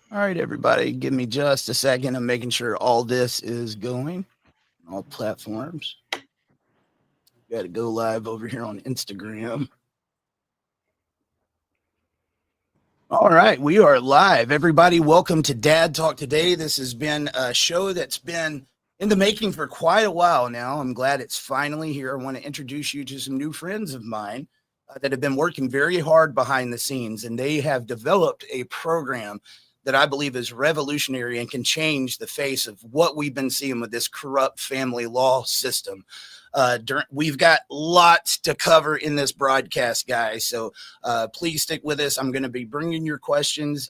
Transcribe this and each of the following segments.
All right, everybody, give me just a second. I'm making sure all this is going on all platforms. Got to go live over here on Instagram. All right, we are live. Everybody, welcome to Dad Talk Today. This has been a show that's been in the making for quite a while now. I'm glad it's finally here. I want to introduce you to some new friends of mine that have been working very hard behind the scenes, and they have developed a program that I believe is revolutionary and can change the face of what we've been seeing with this corrupt family law system. We've got lots to cover in this broadcast, guys. So please stick with us. I'm going to be bringing your questions.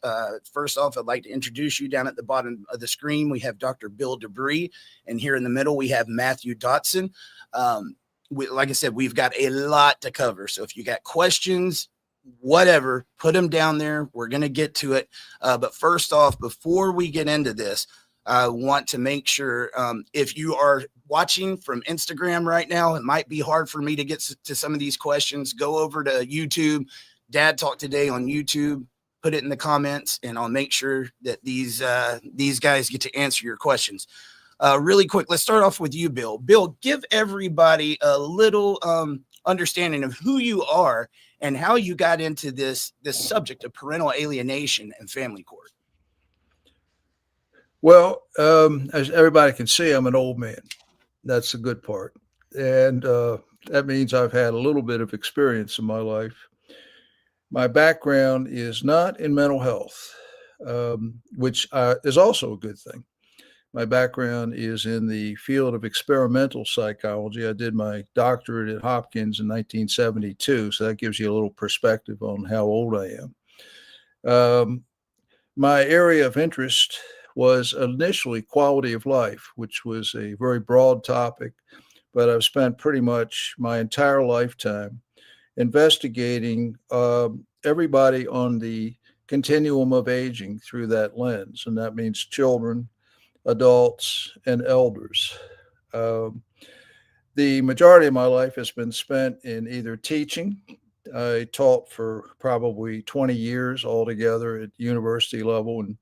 First off, I'd like to introduce you. Down at the bottom of the screen, we have Dr. Bill Dubree, and here in the middle, we have Matthew Dotson. Like I said, we've got a lot to cover. So if you got questions, whatever, put them down there. We're going to get to it. But first off, before we get into this, I want to make sure if you are watching from Instagram right now, it might be hard for me to get to some of these questions. Go over to YouTube, Dad Talk Today on YouTube, put it in the comments, and I'll make sure that these guys get to answer your questions. Really quick, let's start off with you, Bill. Bill, give everybody a little understanding of who you are and how you got into this subject of parental alienation and family court. Well, as everybody can see, I'm an old man. That's the good part. And that means I've had a little bit of experience in my life. My background is not in mental health, which is also a good thing. My background is in the field of experimental psychology. I did my doctorate at Hopkins in 1972, so that gives you a little perspective on how old I am. My area of interest was initially quality of life, which was a very broad topic, but I've spent pretty much my entire lifetime investigating everybody on the continuum of aging through that lens, and that means children, adults, and elders. Um, the majority of my life has been spent in either teaching. I taught for probably 20 years altogether at university level, and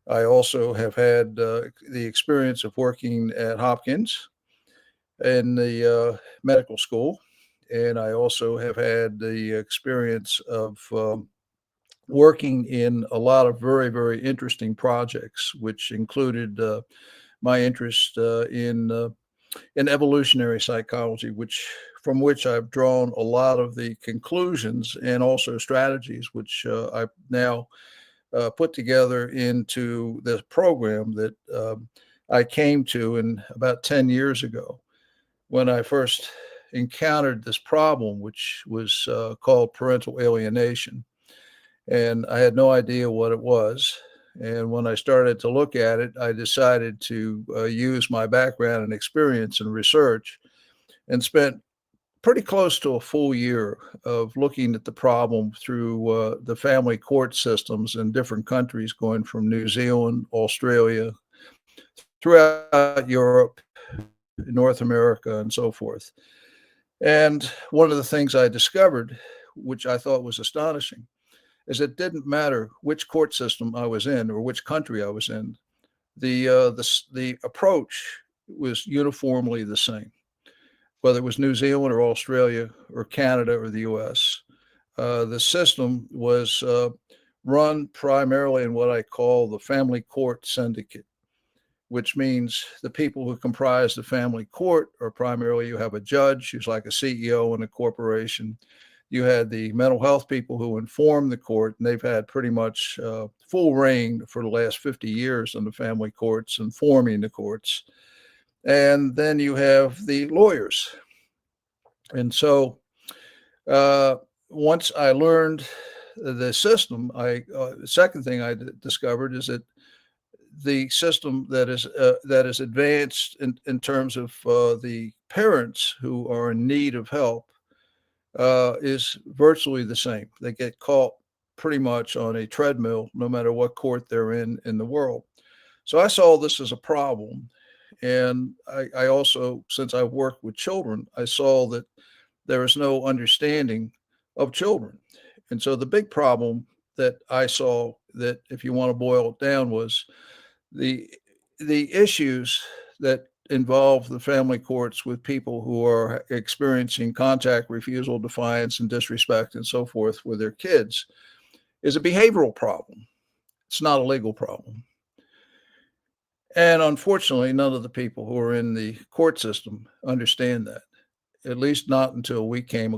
I also have had the experience of working at Hopkins in the medical school, and I also have had the experience of working in a lot of very, very interesting projects, which included my interest in evolutionary psychology, from which I've drawn a lot of the conclusions and also strategies, which I now put together into this program that I came to in about 10 years ago when I first encountered this problem, which was called parental alienation. And I had no idea what it was. And when I started to look at it, I decided to use my background and experience and research and spent pretty close to a full year of looking at the problem through the family court systems in different countries, going from New Zealand, Australia, throughout Europe, North America, and so forth. And one of the things I discovered, which I thought was astonishing, is it didn't matter which court system I was in or which country I was in. The approach was uniformly the same, whether it was New Zealand or Australia or Canada or the U.S. The system was run primarily in what I call the family court syndicate, which means the people who comprise the family court are primarily you have a judge who's like a CEO in a corporation. You had the mental health people who inform the court, and they've had pretty much full reign for the last 50 years in the family courts, informing the courts. And then you have the lawyers. And so once I learned the system, the second thing I discovered is that the system that is advanced in terms of the parents who are in need of help is virtually the same. They get caught pretty much on a treadmill, no matter what court they're in the world. So I saw this as a problem. And I also, since I've worked with children, I saw that there is no understanding of children. And so the big problem that I saw that, if you want to boil it down, was the issues that involve the family courts with people who are experiencing contact refusal, defiance, and disrespect and so forth with their kids is a behavioral problem. It's not a legal problem. And unfortunately, none of the people who are in the court system understand that, at least not until we came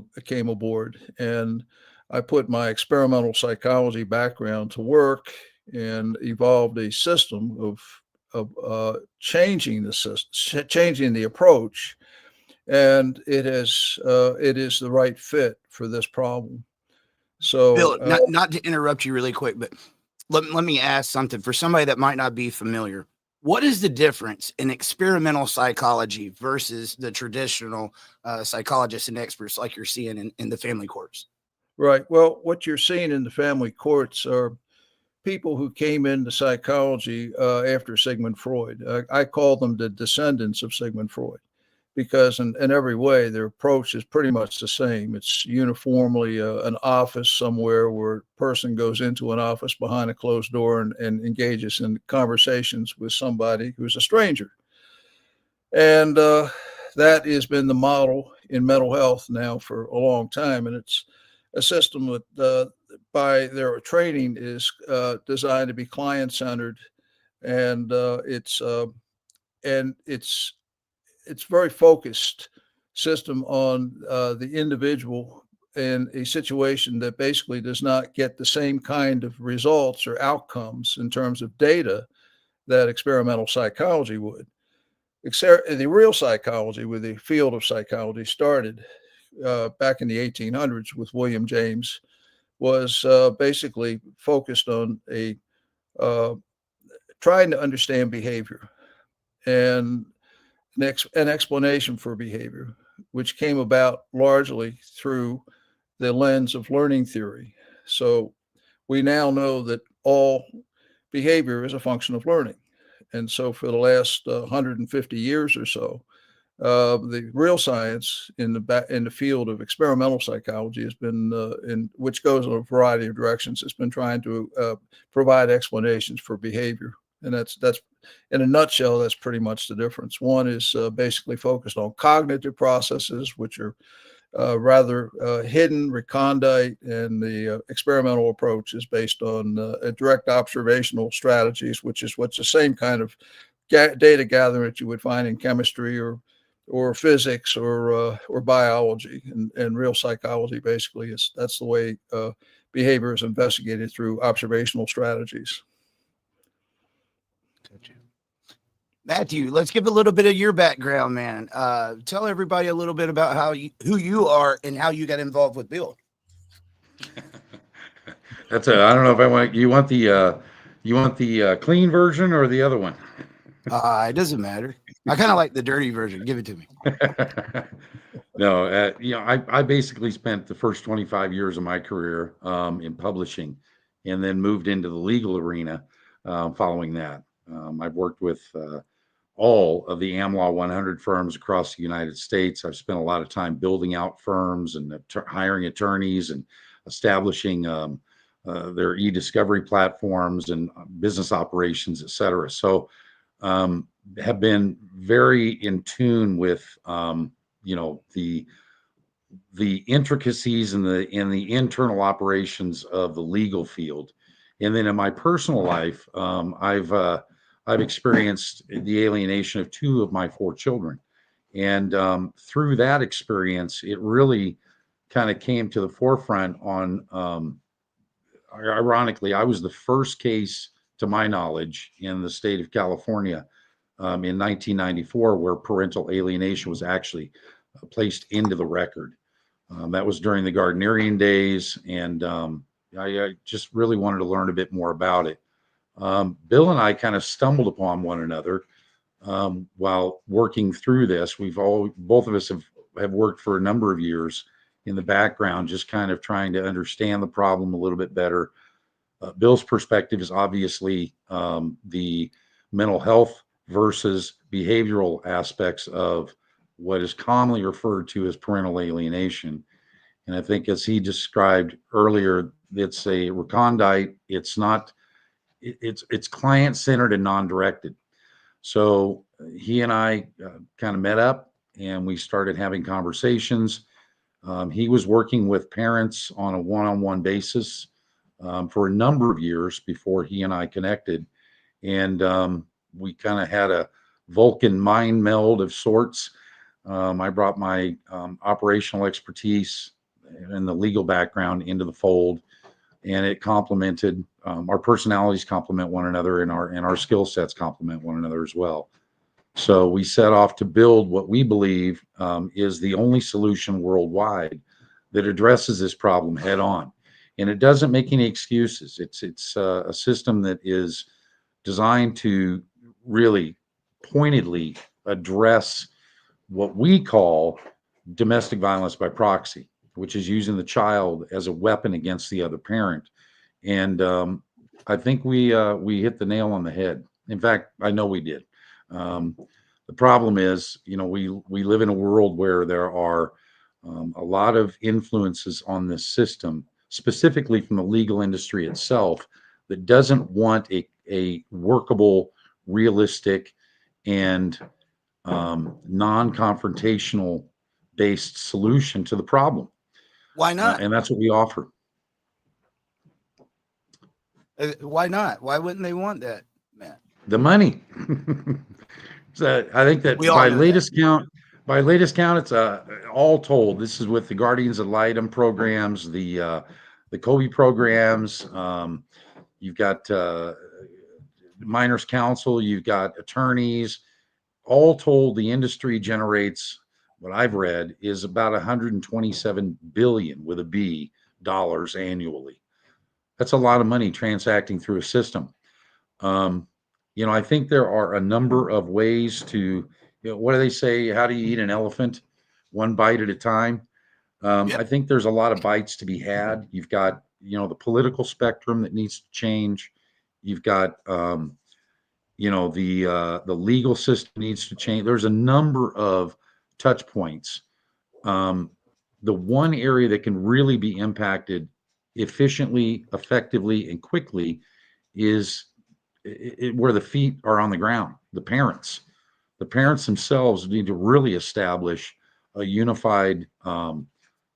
aboard. And I put my experimental psychology background to work and evolved a system of changing the system, changing the approach, and it is the right fit for this problem. So, Bill, not to interrupt you really quick, but let me ask something for somebody that might not be familiar. What is the difference in experimental psychology versus the traditional psychologists and experts like you're seeing in the family courts? right. Well, what you're seeing in the family courts are people who came into psychology after Sigmund Freud. I call them the descendants of Sigmund Freud, because in every way, their approach is pretty much the same. It's uniformly an office somewhere where a person goes into an office behind a closed door and engages in conversations with somebody who's a stranger. And that has been the model in mental health now for a long time. And it's a system that, by their training, is designed to be client-centered, and it's very focused system on the individual in a situation that basically does not get the same kind of results or outcomes in terms of data that experimental psychology would. The real psychology, with the field of psychology, started back in the 1800s with William James, was basically focused on trying to understand behavior and an explanation for behavior, which came about largely through the lens of learning theory. So we now know that all behavior is a function of learning. And so for the last 150 years or so, the real science in the field of experimental psychology has been, which goes in a variety of directions, has been trying to provide explanations for behavior. And that's in a nutshell, that's pretty much the difference. One is basically focused on cognitive processes, which are rather hidden, recondite, and the experimental approach is based on direct observational strategies, which is what's the same kind of data gathering that you would find in chemistry or physics or biology. And real psychology basically that's the way behavior is investigated, through observational strategies. Matthew, let's give a little bit of your background, man. Tell everybody a little bit about who you are and how you got involved with Bill. I don't know if I want you want the clean version or the other one. It doesn't matter. I kind of like the dirty version. Give it to me. No, I basically spent the first 25 years of my career in publishing, and then moved into the legal arena following that. I've worked with all of the AmLaw 100 firms across the United States. I've spent a lot of time building out firms and hiring attorneys and establishing their e-discovery platforms and business operations, et cetera. So have been very in tune with the intricacies and the internal operations of the legal field. And then in my personal life, I've experienced the alienation of 2 of my 4 children. And through that experience, it really kind of came to the forefront on, ironically, I was the first case, to my knowledge, in the state of California in 1994 where parental alienation was actually placed into the record. That was during the Gardnerian days, and I just really wanted to learn a bit more about it. Bill and I kind of stumbled upon one another while working through this. Both of us have worked for a number of years in the background, just kind of trying to understand the problem a little bit better. Bill's perspective is obviously the mental health versus behavioral aspects of what is commonly referred to as parental alienation. And I think, as he described earlier, it's a recondite. It's not it's client centered and non-directed. So he and I kind of met up and we started having conversations. He was working with parents on a one-on-one basis for a number of years before he and I connected. And we kind of had a Vulcan mind meld of sorts. I brought my operational expertise and the legal background into the fold, and it complemented our personalities complement one another, and our skill sets complement one another as well. So we set off to build what we believe is the only solution worldwide that addresses this problem head on. And it doesn't make any excuses. It's a system that is designed to really pointedly address what we call domestic violence by proxy, which is using the child as a weapon against the other parent. And I think we hit the nail on the head. In fact, I know we did. The problem is, we live in a world where there are a lot of influences on this system, specifically from the legal industry itself, that doesn't want a workable, realistic, and non-confrontational based solution to the problem. Why not? And that's what we offer. Why not? Why wouldn't they want that, Matt? The money. So I think that by latest count, it's all told. This is with the Guardians ad Litem programs, the Kobe programs. You've got minors counsel. You've got attorneys. All told, the industry generates, what I've read, is about 127 billion with a B dollars annually. That's a lot of money transacting through a system. I think there are a number of ways to, what do they say? How do you eat an elephant? One bite at a time. Yep. I think there's a lot of bites to be had. You've got, the political spectrum that needs to change. You've got, the legal system needs to change. There's a number of touch points. The one area that can really be impacted efficiently, effectively, and quickly is where the feet are on the ground. The parents themselves need to really establish a unified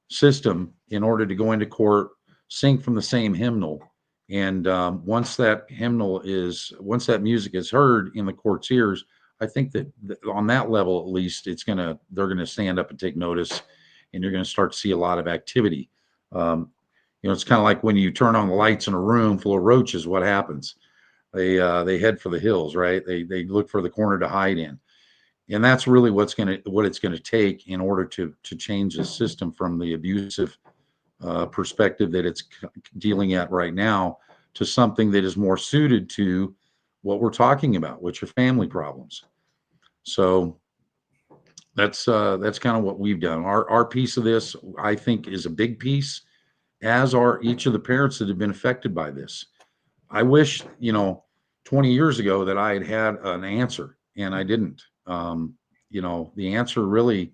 system in order to go into court, sing from the same hymnal. And once that music is heard in the court's ears, I think that on that level, at least, they're going to stand up and take notice, and you're going to start to see a lot of activity. It's kind of like when you turn on the lights in a room full of roaches, what happens? They head for the hills, right? They look for the corner to hide in. And that's really what it's going to take in order to change the system from the abusive perspective that it's dealing at right now to something that is more suited to what we're talking about, which are family problems. So that's kind of what we've done. Our piece of this, I think, is a big piece, as are each of the parents that have been affected by this. I wish, 20 years ago that I had an answer, and I didn't. The answer really,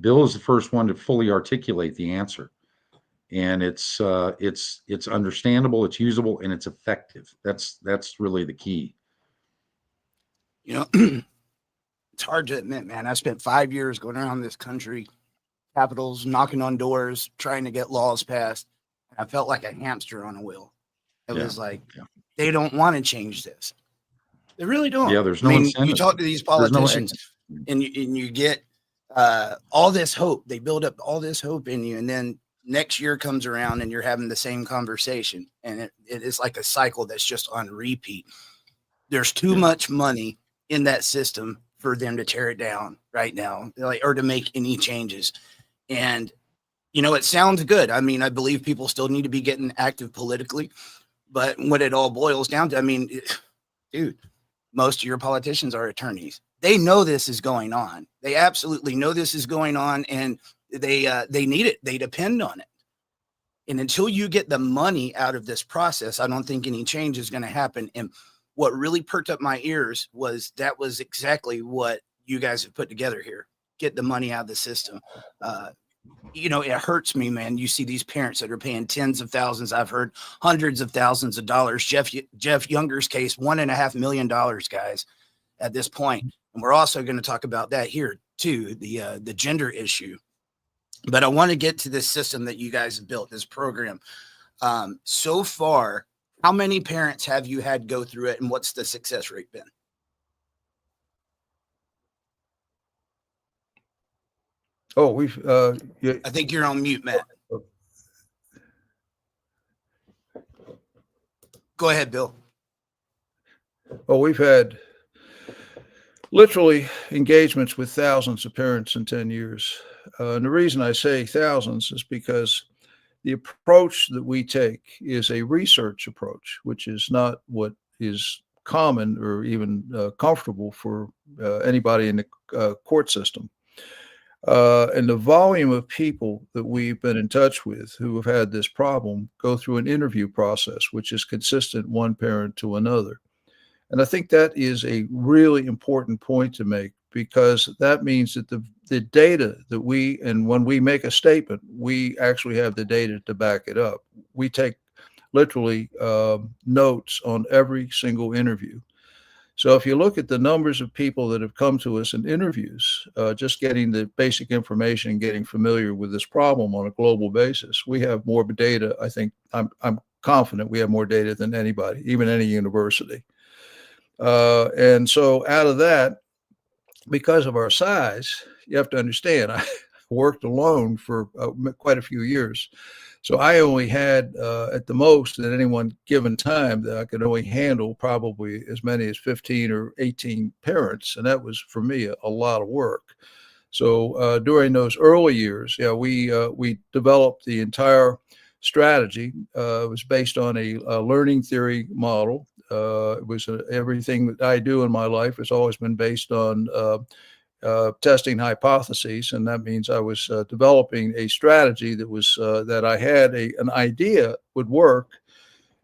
Bill is the first one to fully articulate the answer. And it's understandable, it's usable, and it's effective. That's really the key. It's hard to admit, man. I spent 5 years going around this country, capitals, knocking on doors, trying to get laws passed. I felt like a hamster on a wheel. It was like, they don't want to change this. They really don't. Yeah, there's no incentive. You talk to these politicians and you get all this hope. They build up all this hope in you. And then next year comes around and you're having the same conversation. And it is like a cycle that's just on repeat. There's too much money in that system for them to tear it down right now, or to make any changes. And, it sounds good. I mean, I believe people still need to be getting active politically. But what it all boils down to, dude, most of your politicians are attorneys. They know this is going on. They absolutely know this is going on, and they need it. They depend on it. And until you get the money out of this process, I don't think any change is going to happen. And what really perked up my ears was exactly what you guys have put together here. Get the money out of the system. it hurts me, man. You see these parents that are paying tens of thousands. I've heard hundreds of thousands of dollars. Jeff Younger's case, $1.5 million, guys, at this point. And we're also going to talk about that here too, the gender issue. But I want to get to this system that you guys have built, this program. So far, how many parents have you had go through it, and what's the success rate been? Oh, we've. Yeah. I think you're on mute, Matt. Go ahead, Bill. Oh, we've had literally engagements with thousands of parents in 10 years. And the reason I say thousands is because the approach that we take is a research approach, which is not what is common or even comfortable for anybody in the court system. And the volume of people that we've been in touch with who have had this problem go through an interview process, which is consistent one parent to another. And I think that is a really important point to make, because that means that the data that when we make a statement, we actually have the data to back it up. We take literally notes on every single interview. So if you look at the numbers of people that have come to us in interviews, just getting the basic information and getting familiar with this problem on a global basis, we have more data. I think I'm confident we have more data than anybody, even any university. And so out of that, because of our size, you have to understand, I worked alone for quite a few years. So I only had, at the most, at any one given time, that I could only handle probably as many as 15 or 18 parents. And that was, for me, a lot of work. So during those early years, we developed the entire strategy. It was based on a learning theory model. It was everything that I do in my life has always been based on testing hypotheses, and that means I was developing a strategy that was that I had an idea would work.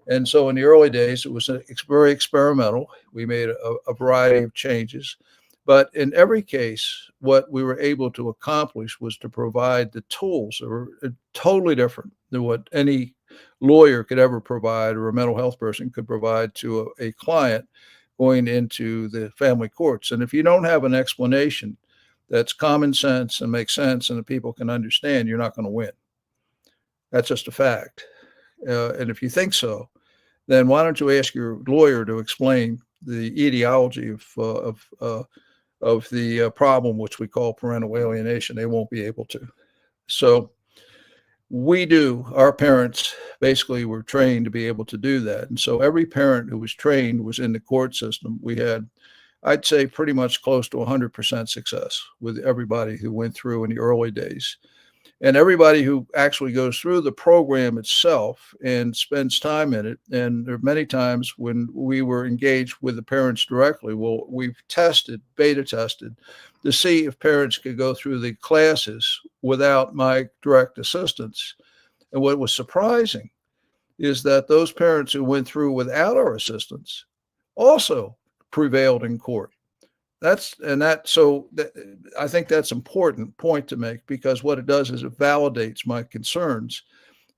And so in the early days, it was very experimental. We made a variety of changes, but in every case, what we were able to accomplish was to provide the tools that were totally different than what any lawyer could ever provide or a mental health person could provide to a client going into the family courts. And if you don't have an explanation that's common sense and makes sense and that people can understand, you're not going to win. That's just a fact. And if you think so, then why don't you ask your lawyer to explain the etiology of the problem, which we call parental alienation? They won't be able to. So our parents basically were trained to be able to do that. And so every parent who was trained was in the court system. We had, I'd say, pretty much close to 100% success with everybody who went through in the early days. And everybody who actually goes through the program itself and spends time in it. And there are many times when we were engaged with the parents directly. Well, we've beta tested to see if parents could go through the classes without my direct assistance. And what was surprising is that those parents who went through without our assistance also prevailed in court. I think that's an important point to make, because what it does is it validates my concerns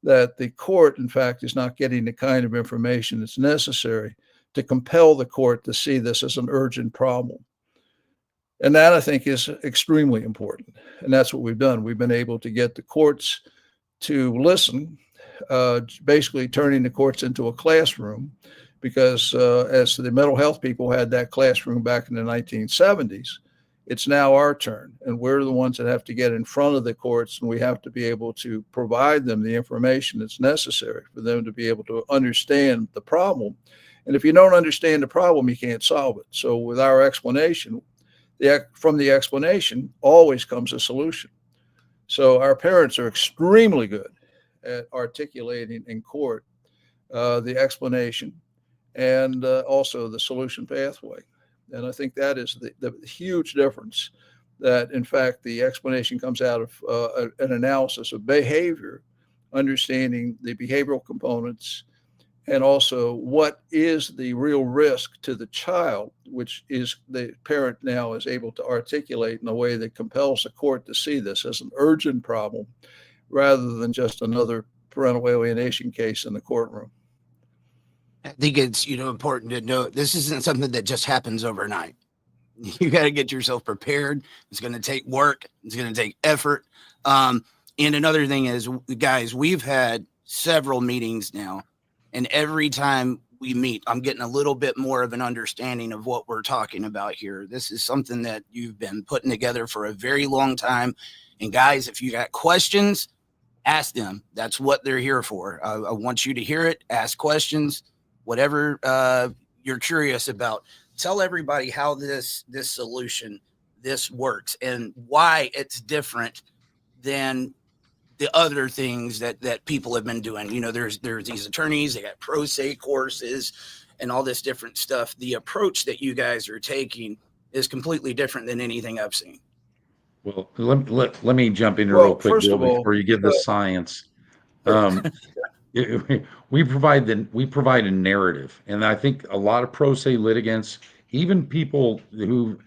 that the court, in fact, is not getting the kind of information that's necessary to compel the court to see this as an urgent problem. And that, I think, is extremely important. And that's what we've done. We've been able to get the courts to listen, basically turning the courts into a classroom, because as the mental health people had that classroom back in the 1970s, it's now our turn. And we're the ones that have to get in front of the courts, and we have to be able to provide them the information that's necessary for them to be able to understand the problem. And if you don't understand the problem, you can't solve it. So with our explanation, from the explanation always comes a solution. So our parents are extremely good at articulating in court the explanation and also the solution pathway. And I think that is the huge difference, that in fact the explanation comes out of an analysis of behavior, understanding the behavioral components and also what is the real risk to the child, which is the parent now is able to articulate in a way that compels the court to see this as an urgent problem rather than just another parental alienation case in the courtroom. I think it's, important to note this isn't something that just happens overnight. You got to get yourself prepared. It's going to take work. It's going to take effort. And another thing is, guys, we've had several meetings now, and every time we meet, I'm getting a little bit more of an understanding of what we're talking about here. This is something that you've been putting together for a very long time. And guys, if you got questions, ask them. That's what they're here for. I want you to hear it, ask questions, whatever you're curious about. Tell everybody how this solution, this works, and why it's different than the other things that people have been doing. There's these attorneys, they got pro se courses and all this different stuff. The approach that you guys are taking is completely different than anything I've seen. Well, let me jump in real quick, first Bill, of all, before you give the science. We provide a narrative, and I think a lot of pro se litigants, even people who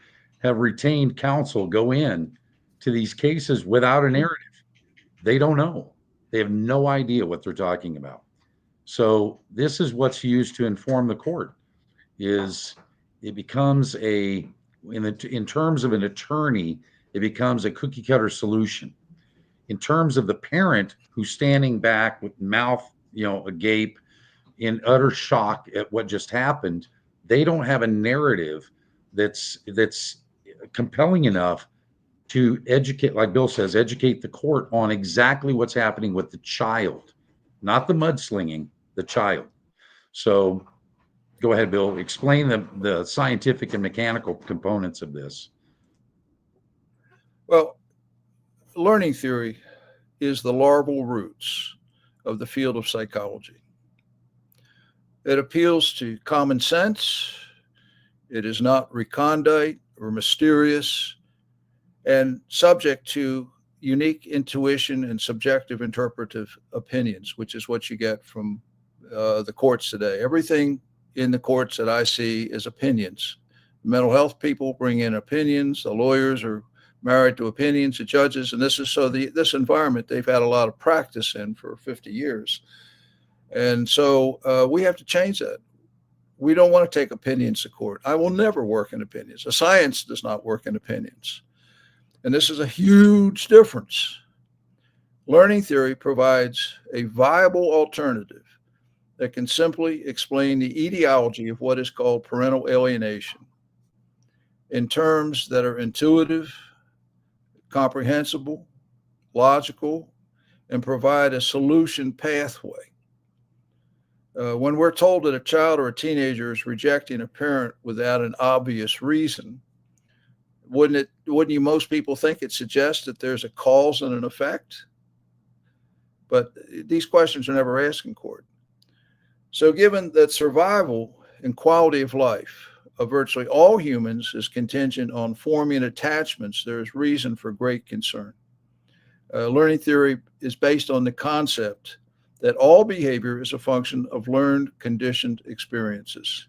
have retained counsel, go in to these cases without a narrative. They don't know. They have no idea what they're talking about. So this is what's used to inform the court. Is it becomes in terms of an attorney, it becomes a cookie cutter solution. In terms of the parent who's standing back with mouth, agape, in utter shock at what just happened, they don't have a narrative that's compelling enough to educate, like Bill says, educate the court on exactly what's happening with the child, not the mudslinging, the child. So go ahead, Bill, explain the scientific and mechanical components of this. Well, learning theory is the larval roots of the field of psychology. It appeals to common sense. It is not recondite or mysterious, and subject to unique intuition and subjective interpretive opinions, which is what you get from the courts today. Everything in the courts that I see is opinions. Mental health people bring in opinions. The lawyers are married to opinions, the judges, and this environment they've had a lot of practice in for 50 years. And so we have to change that. We don't want to take opinions to court. I will never work in opinions. The science does not work in opinions. And this is a huge difference. Learning theory provides a viable alternative that can simply explain the etiology of what is called parental alienation in terms that are intuitive, comprehensible, logical, and provide a solution pathway. When we're told that a child or a teenager is rejecting a parent without an obvious reason, wouldn't most people think it suggests that there's a cause and an effect? But these questions are never asked in court. So given that survival and quality of life of virtually all humans is contingent on forming attachments, there is reason for great concern. Learning theory is based on the concept that all behavior is a function of learned, conditioned experiences.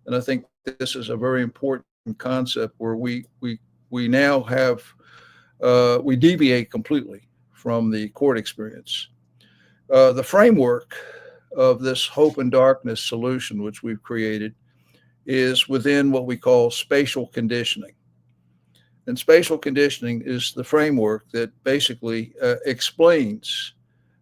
And I think this is a very important concept where we now have, we deviate completely from the court experience. The framework of this hope and darkness solution, which we've created, is within what we call spatial conditioning. And spatial conditioning is the framework that basically explains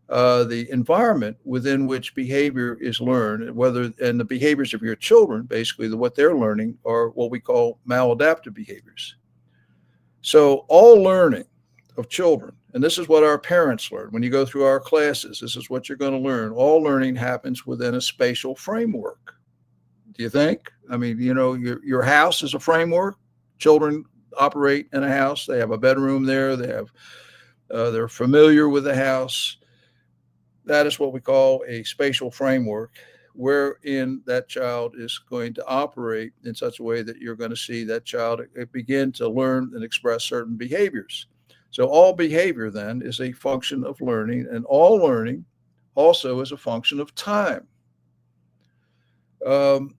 the environment within which behavior is learned, and the behaviors of your children, basically what they're learning, are what we call maladaptive behaviors. So all learning of children, and this is what our parents learn. When you go through our classes, this is what you're going to learn. All learning happens within a spatial framework. Do you think? I mean, your house is a framework. Children operate in a house. They have a bedroom there. They're familiar with the house. That is what we call a spatial framework, wherein that child is going to operate in such a way that you're going to see that child begin to learn and express certain behaviors. So all behavior then is a function of learning, and all learning also is a function of time. Um,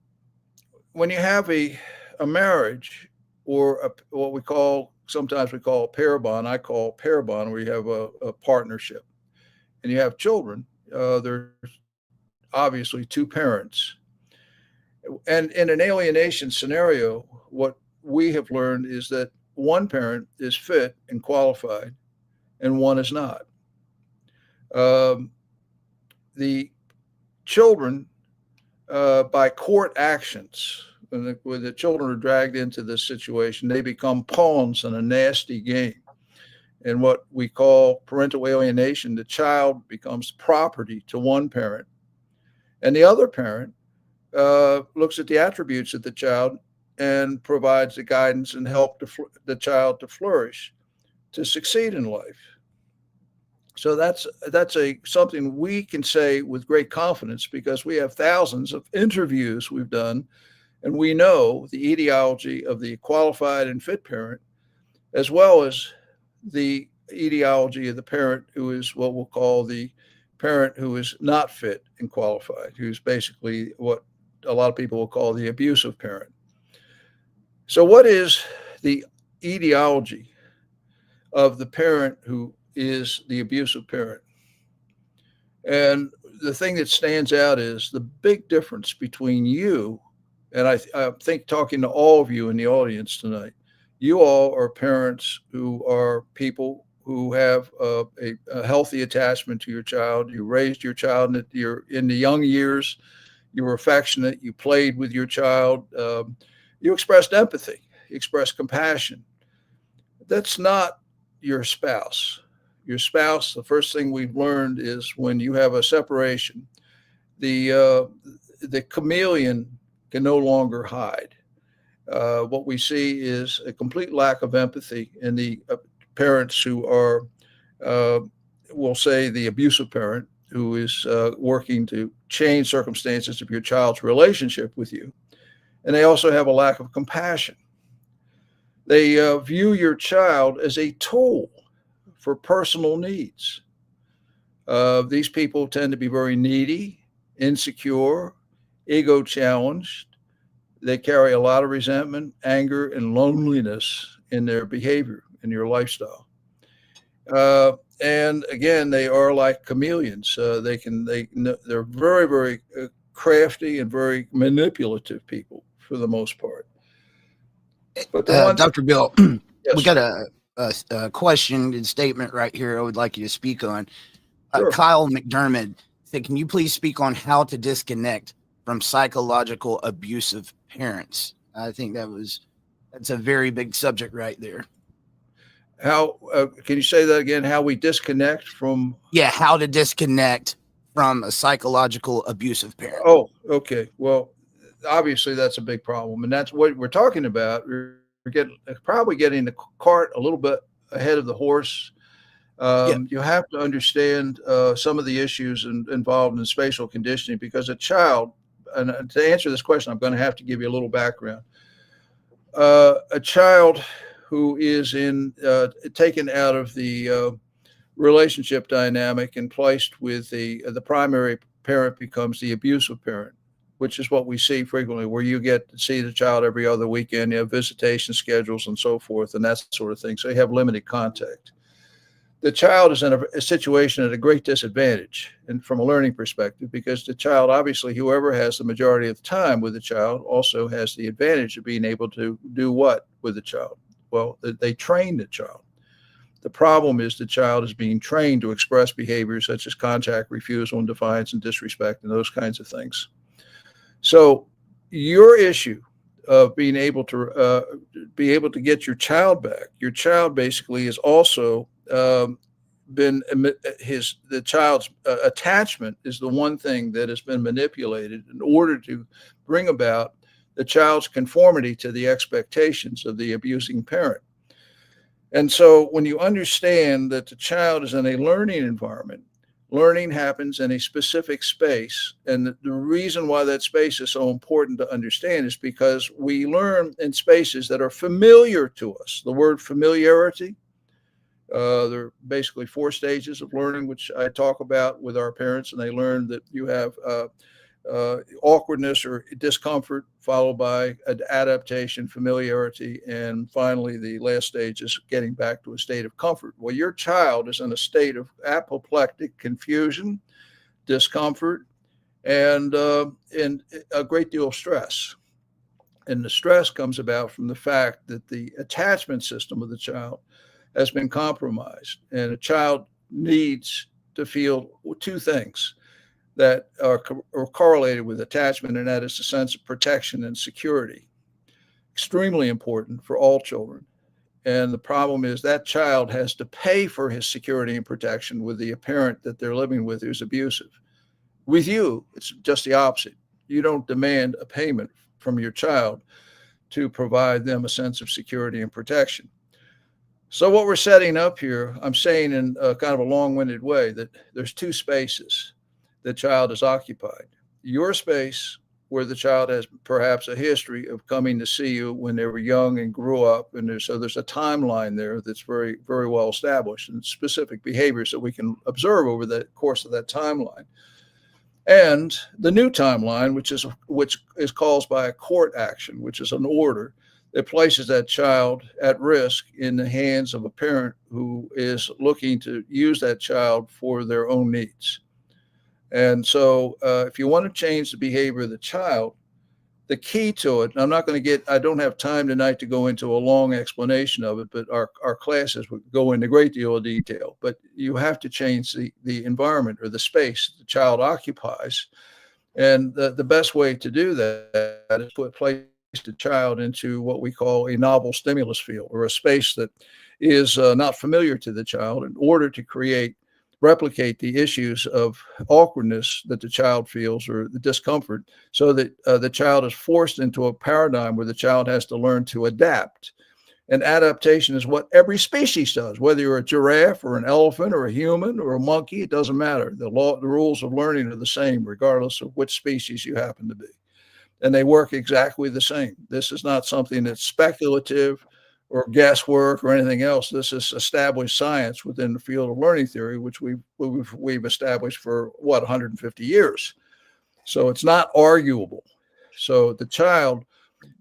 when you have a marriage or what sometimes we call a pair bond, I call pair bond, where you have a partnership and you have children, there's obviously two parents. And in an alienation scenario, what we have learned is that one parent is fit and qualified and one is not. Um, the children, by court actions, when the children are dragged into this situation, they become pawns in a nasty game. And what we call parental alienation, the child becomes property to one parent, and the other parent looks at the attributes of the child and provides the guidance and help the child to flourish, to succeed in life. So that's something we can say with great confidence because we have thousands of interviews we've done, and we know the etiology of the qualified and fit parent, as well as the etiology of the parent who is what we'll call the parent who is not fit and qualified, who's basically what a lot of people will call the abusive parent. So what is the etiology of the parent who is the abusive parent? And the thing that stands out is the big difference between you, and I think talking to all of you in the audience tonight, you all are parents who are people who have a healthy attachment to your child. You raised your child in the young years. You were affectionate. You played with your child. You expressed empathy. You expressed compassion. That's not your spouse. Your spouse, the first thing we've learned is when you have a separation, the chameleon can no longer hide. What we see is a complete lack of empathy in the parents who are, we'll say, the abusive parent who is working to change circumstances of your child's relationship with you. And they also have a lack of compassion. They view your child as a tool for personal needs. These people tend to be very needy, insecure, ego challenged. They carry a lot of resentment, anger, and loneliness in their behavior, in your lifestyle. And again, they are like chameleons. They're very, very crafty and very manipulative people for the most part. But Dr. Bill, yes. we got a question and statement right here I would like you to speak on. Sure. Kyle McDermott said, can you please speak on how to disconnect from psychological abusive parents? I think that's a very big subject right there. How can you say that again? How we disconnect from? Yeah, how to disconnect from a psychological abusive parent. Oh, okay. Well, obviously that's a big problem, and that's what we're talking about. We're probably getting the cart a little bit ahead of the horse. You have to understand some of the issues involved in spatial conditioning, because a child, and to answer this question, I'm going to have to give you a little background. A child who is taken out of the relationship dynamic and placed with the primary parent becomes the abusive parent, which is what we see frequently, where you get to see the child every other weekend, you have visitation schedules and so forth, and that sort of thing. So you have limited contact. The child is in a situation at a great disadvantage, and from a learning perspective, because the child, obviously, whoever has the majority of the time with the child also has the advantage of being able to do what with the child? Well, they train the child. The problem is the child is being trained to express behaviors such as contact, refusal, and defiance and disrespect and those kinds of things. So your issue of being able to get your child back, your child basically is also the child's attachment is the one thing that has been manipulated in order to bring about the child's conformity to the expectations of the abusing parent. And so when you understand that the child is in a learning environment, learning happens in a specific space. And the reason why that space is so important to understand is because we learn in spaces that are familiar to us. The word familiarity, there are basically 4 stages of learning, which I talk about with our parents, and they learn that you have awkwardness or discomfort, followed by adaptation, familiarity, and finally the last stage is getting back to a state of comfort. Well, your child is in a state of apoplectic confusion, discomfort, and a great deal of stress. And the stress comes about from the fact that the attachment system of the child has been compromised. And a child needs to feel two things that are correlated with attachment, and that is a sense of protection and security. Extremely important for all children. And the problem is that child has to pay for his security and protection with the parent that they're living with who's abusive. With you, it's just the opposite. You don't demand a payment from your child to provide them a sense of security and protection. So what we're setting up here, I'm saying in kind of a long-winded way, that there's two spaces the child is occupied. Your space, where the child has perhaps a history of coming to see you when they were young and grew up, and there's a timeline there that's very, very well established, and specific behaviors that we can observe over the course of that timeline. And the new timeline, which is caused by a court action, which is an order that places that child at risk in the hands of a parent who is looking to use that child for their own needs. And so if you want to change the behavior of the child, the key to it, and I don't have time tonight to go into a long explanation of it, but our classes would go into a great deal of detail. But you have to change the environment or the space the child occupies. And the best way to do that is to place the child into what we call a novel stimulus field, or a space that is not familiar to the child, in order to replicate the issues of awkwardness that the child feels, or the discomfort, so that the child is forced into a paradigm where the child has to learn to adapt. And adaptation is what every species does, whether you're a giraffe or an elephant or a human or a monkey, it doesn't matter. The rules of learning are the same, regardless of which species you happen to be. And they work exactly the same. This is not something that's speculative or guesswork or anything else. This is established science within the field of learning theory, which we've established for 150 years. So it's not arguable. So the child,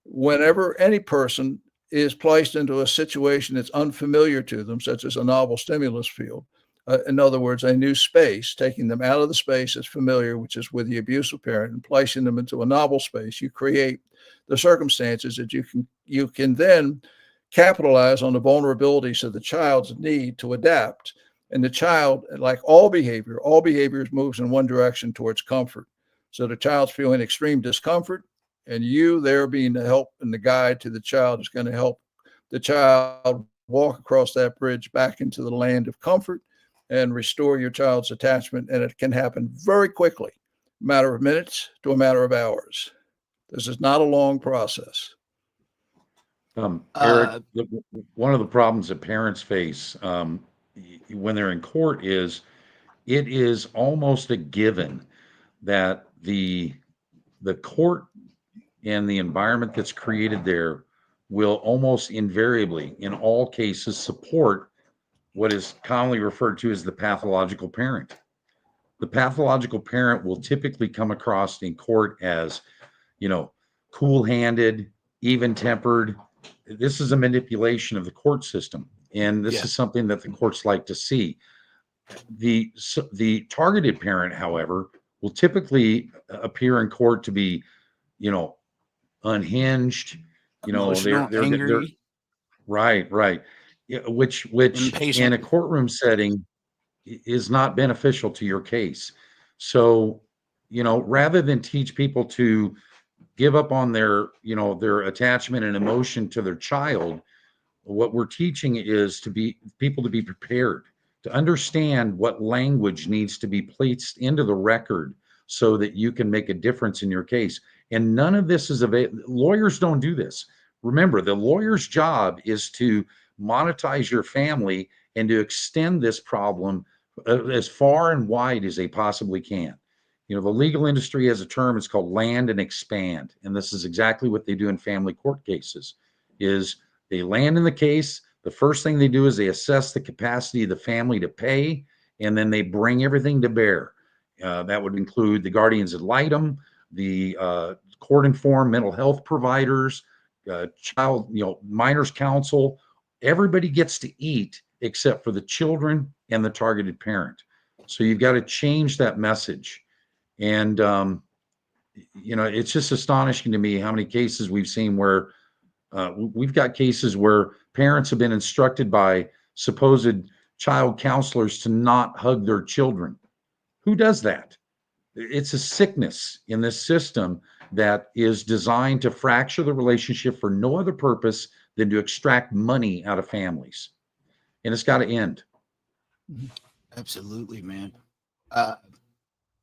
whenever any person is placed into a situation that's unfamiliar to them, such as a novel stimulus field, in other words, a new space, taking them out of the space that's familiar, which is with the abusive parent, and placing them into a novel space, you create the circumstances that you can then capitalize on the vulnerabilities of the child's need to adapt. And the child, like all behavior moves in one direction, towards comfort. So the child's feeling extreme discomfort, and you there being the help and the guide to the child is going to help the child walk across that bridge back into the land of comfort and restore your child's attachment. And it can happen very quickly, a matter of minutes to a matter of hours. This is not a long process. Eric, one of the problems that parents face when they're in court is it is almost a given that the court and the environment that's created there will almost invariably, in all cases, support what is commonly referred to as the pathological parent. The pathological parent will typically come across in court as, cool-handed, even-tempered. This is a manipulation of the court system, and this is something that the courts like to see. The targeted parent, however, will typically appear in court to be, unhinged. They're angry. Right. Yeah, which Impatient. in a courtroom setting is not beneficial to your case. So, rather than teach people to give up on their attachment and emotion to their child, what we're teaching is people to be prepared, to understand what language needs to be placed into the record so that you can make a difference in your case. And none of this is available. Lawyers don't do this. Remember, the lawyer's job is to monetize your family and to extend this problem as far and wide as they possibly can. The legal industry has a term, it's called land and expand. And this is exactly what they do in family court cases, is they land in the case. The first thing they do is they assess the capacity of the family to pay, and then they bring everything to bear. That would include the guardians ad litem, the court-informed mental health providers, child, minors counsel. Everybody gets to eat except for the children and the targeted parent. So you've got to change that message. And, it's just astonishing to me how many cases we've seen where we've got cases where parents have been instructed by supposed child counselors to not hug their children. Who does that? It's a sickness in this system that is designed to fracture the relationship for no other purpose than to extract money out of families. And it's got to end. Absolutely, man.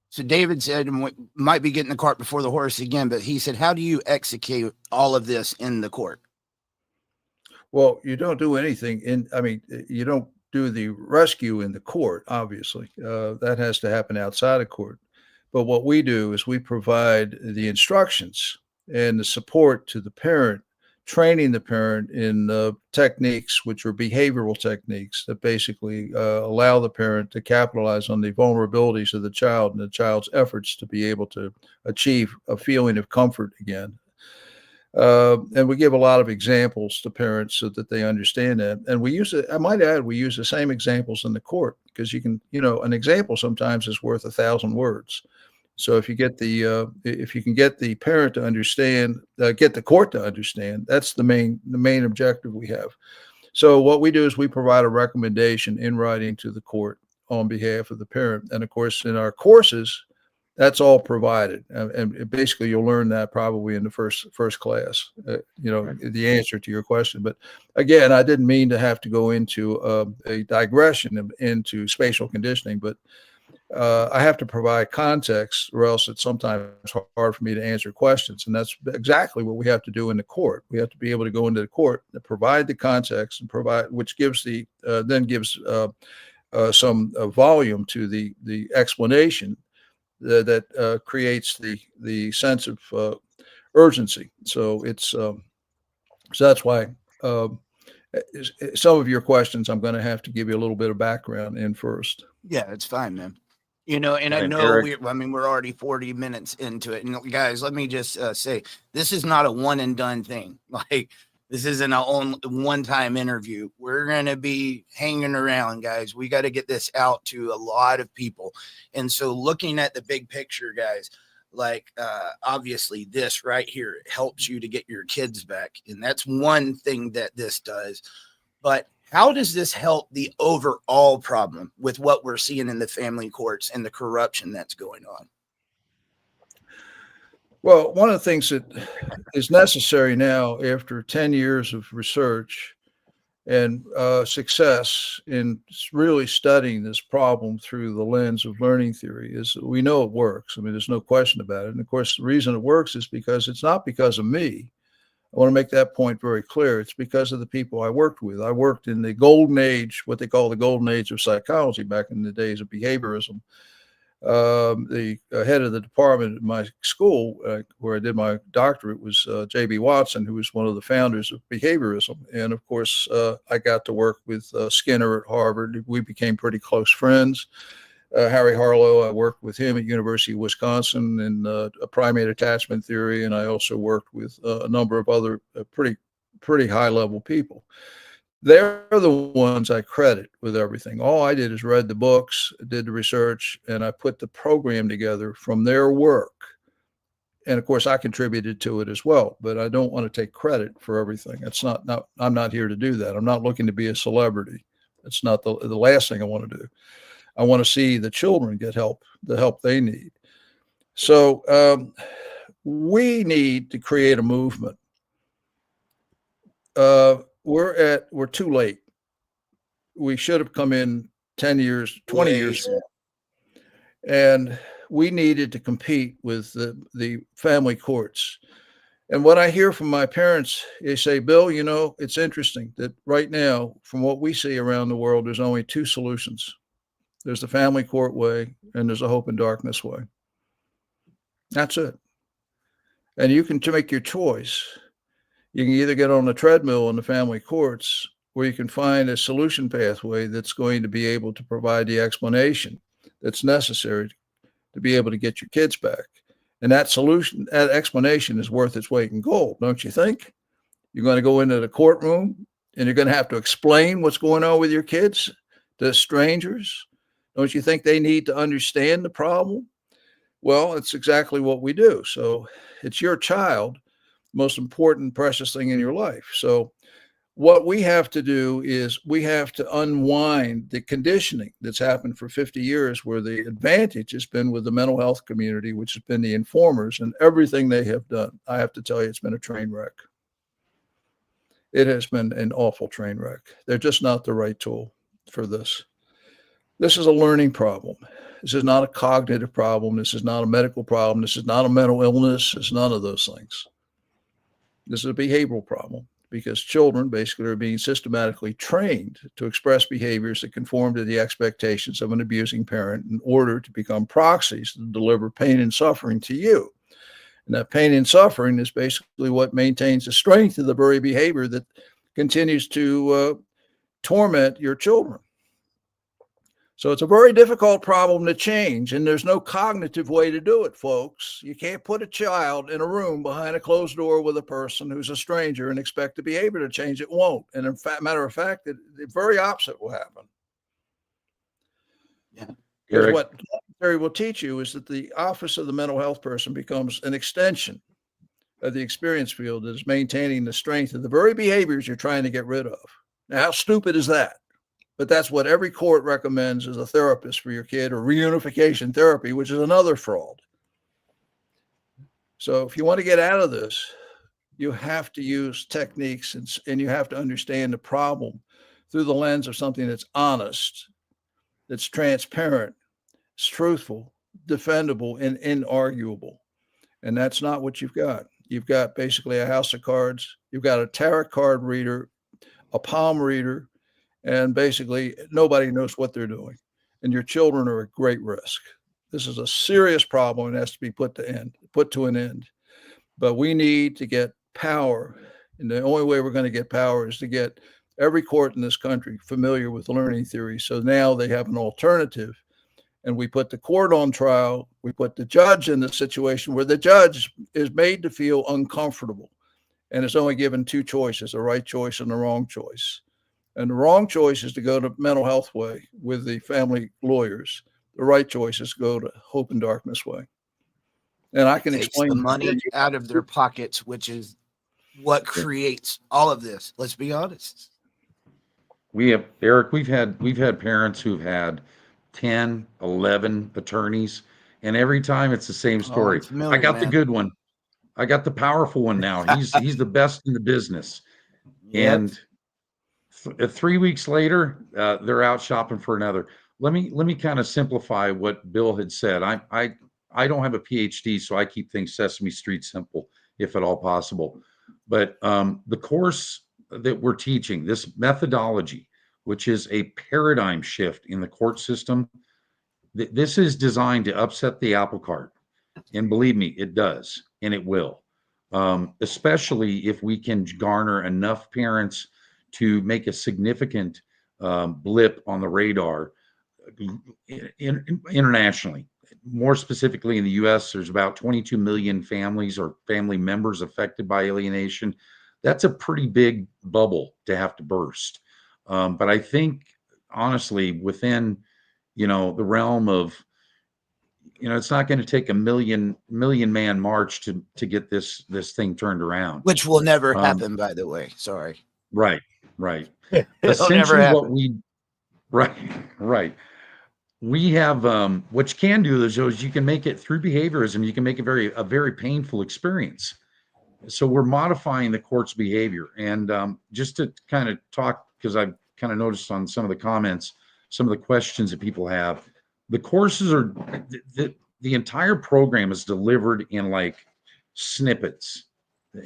So David said, and we might be getting the cart before the horse again, but he said, how do you execute all of this in the court? Well, you don't do anything you don't do the rescue in the court, obviously. That has to happen outside of court. But what we do is we provide the instructions and the support to the parent, training the parent in techniques, which are behavioral techniques that basically allow the parent to capitalize on the vulnerabilities of the child and the child's efforts to be able to achieve a feeling of comfort again. And we give a lot of examples to parents so that they understand that. And we use it, I might add, we use the same examples in the court because you can, an example sometimes is worth 1,000 words. So if you get if you can get the parent to understand, get the court to understand, that's the main objective we have. So what we do is we provide a recommendation in writing to the court on behalf of the parent. And of course, in our courses, that's all provided. And basically you'll learn that probably in the first class, the answer to your question. But again, I didn't mean to have to go into a digression into spatial conditioning, but I have to provide context or else it's sometimes hard for me to answer questions. And that's exactly what we have to do in the court. We have to be able to go into the court and provide the context and which gives some volume to the explanation that creates the sense of urgency. So so that's why some of your questions, I'm going to have to give you a little bit of background in first. Yeah, it's fine, man. And I know Eric, we're already 40 minutes into it. And guys, let me just say, this is not a one and done thing. Like, this isn't a one-time interview. We're going to be hanging around, guys. We got to get this out to a lot of people. And so looking at the big picture, guys, like obviously this right here helps you to get your kids back. And that's one thing that this does. But how does this help the overall problem with what we're seeing in the family courts and the corruption that's going on? Well, one of the things that is necessary now after 10 years of research and success in really studying this problem through the lens of learning theory is we know it works. I mean, there's no question about it. And of course, the reason it works is because it's not because of me. I want to make that point very clear. It's because of the people I worked with. I worked in the golden age, what they call the golden age of psychology back in the days of behaviorism. The head of the department at my school, where I did my doctorate, was J.B. Watson, who was one of the founders of behaviorism. And of course, I got to work with Skinner at Harvard. We became pretty close friends. Harry Harlow, I worked with him at University of Wisconsin in primate attachment theory, and I also worked with a number of other pretty high-level people. They're the ones I credit with everything. All I did is read the books, did the research, and I put the program together from their work. And of course, I contributed to it as well, but I don't want to take credit for everything. I'm not here to do that. I'm not looking to be a celebrity. It's not the last thing I want to do. I want to see the children get the help they need. So we need to create a movement. We're too late. We should have come in 10 years, 20 years ago. And we needed to compete with the family courts. And what I hear from my parents is say, Bill, it's interesting that right now, from what we see around the world, there's only two solutions. There's the family court way, and there's a hope in darkness way. That's it. And you can make your choice. You can either get on the treadmill in the family courts, or you can find a solution pathway that's going to be able to provide the explanation that's necessary to be able to get your kids back. And that solution, that explanation is worth its weight in gold, don't you think? You're going to go into the courtroom and you're going to have to explain what's going on with your kids to strangers. Don't you think they need to understand the problem? Well, it's exactly what we do. So it's your child, most important, precious thing in your life. So what we have to do is we have to unwind the conditioning that's happened for 50 years, where the advantage has been with the mental health community, which has been the informers and everything they have done. I have to tell you, it's been a train wreck. It has been an awful train wreck. They're just not the right tool for this. This is a learning problem. This is not a cognitive problem. This is not a medical problem. This is not a mental illness. It's none of those things. This is a behavioral problem, because children basically are being systematically trained to express behaviors that conform to the expectations of an abusing parent in order to become proxies to deliver pain and suffering to you. And that pain and suffering is basically what maintains the strength of the very behavior that continues to torment your children. So it's a very difficult problem to change, and there's no cognitive way to do it, folks. You can't put a child in a room behind a closed door with a person who's a stranger and expect the behavior to change. It won't. And in fact, matter of fact, the very opposite will happen. Yeah. Because what Terry will teach you is that the office of the mental health person becomes an extension of the experience field that is maintaining the strength of the very behaviors you're trying to get rid of. Now, how stupid is that? But that's what every court recommends as a therapist for your kid, or reunification therapy, which is another fraud. So if you want to get out of this, you have to use techniques, and you have to understand the problem through the lens of something that's honest, that's transparent, it's truthful, defendable, and inarguable. And that's not what you've got. You've got basically a house of cards. You've got a tarot card reader, a palm reader, and basically nobody knows what they're doing. And your children are at great risk. This is a serious problem and has to be put to an end. But we need to get power. And the only way we're going to get power is to get every court in this country familiar with learning theory. So now they have an alternative. And we put the court on trial. We put the judge in the situation where the judge is made to feel uncomfortable and is only given two choices, the right choice and the wrong choice. And the wrong choice is to go to mental health way with the family lawyers. The right choice is to go to hope and darkness way. And I can explain the money out of their pockets, which is what creates all of this. Let's be honest. We have, Eric, we've had parents who've had 10, 11 attorneys, and every time it's the same story. I got the good one. I got the powerful one now. He's the best in the business. Yep. And 3 weeks later, they're out shopping for another. Let me kind of simplify what Bill had said. I don't have a PhD, so I keep things Sesame Street simple, if at all possible. But the course that we're teaching, this methodology, which is a paradigm shift in the court system, this is designed to upset the apple cart. And believe me, it does, and it will. Especially if we can garner enough parents to make a significant blip on the radar internationally. More specifically in the US, there's about 22 million families or family members affected by alienation. That's a pretty big bubble to have to burst. But I think, honestly, within, the realm of, it's not going to take a million man march to get this thing turned around. Which will never happen, by the way. Sorry. Right. It'll never happen. Right. We have, what you can do is you can make it through behaviorism. You can make it a very painful experience. So we're modifying the court's behavior. And just to kind of talk, because I've kind of noticed on some of the comments, some of the questions that people have, the courses are, the entire program is delivered in like snippets.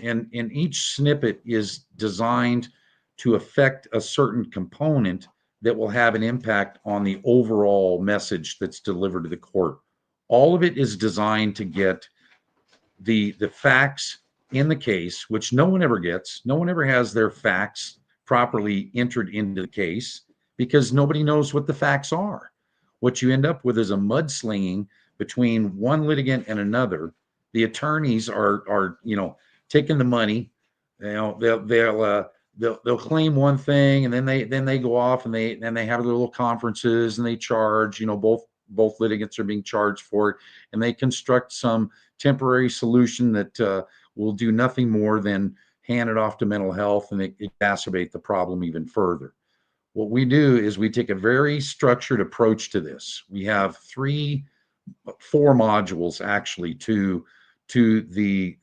And each snippet is designed to affect a certain component that will have an impact on the overall message that's delivered to the court. All of it is designed to get the facts in the case, which no one ever gets. No one ever has their facts properly entered into the case because nobody knows what the facts are. What you end up with is a mudslinging between one litigant and another the attorneys are taking the money. They'll claim one thing, and then they go off and they have their little conferences and they charge. Both litigants are being charged for it, and they construct some temporary solution that will do nothing more than hand it off to mental health and exacerbate the problem even further. What we do is we take a very structured approach to this. We have 4 modules actually to the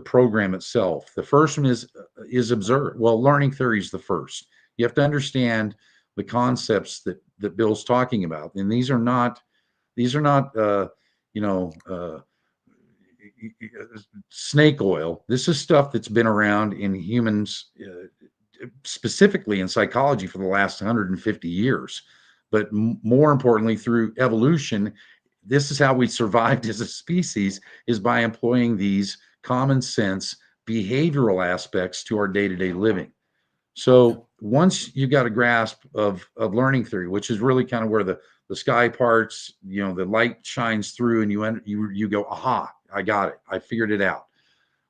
program itself. The first one is observe. Well, learning theory is the first. You have to understand the concepts that Bill's talking about, and these are not snake oil. This is stuff that's been around in humans, specifically in psychology, for the last 150 years. But more importantly, through evolution, this is how we survived as a species, is by employing these common sense behavioral aspects to our day-to-day living. So once you got a grasp of learning theory, which is really kind of where the sky parts, the light shines through, and you go, aha, I got it. I figured it out.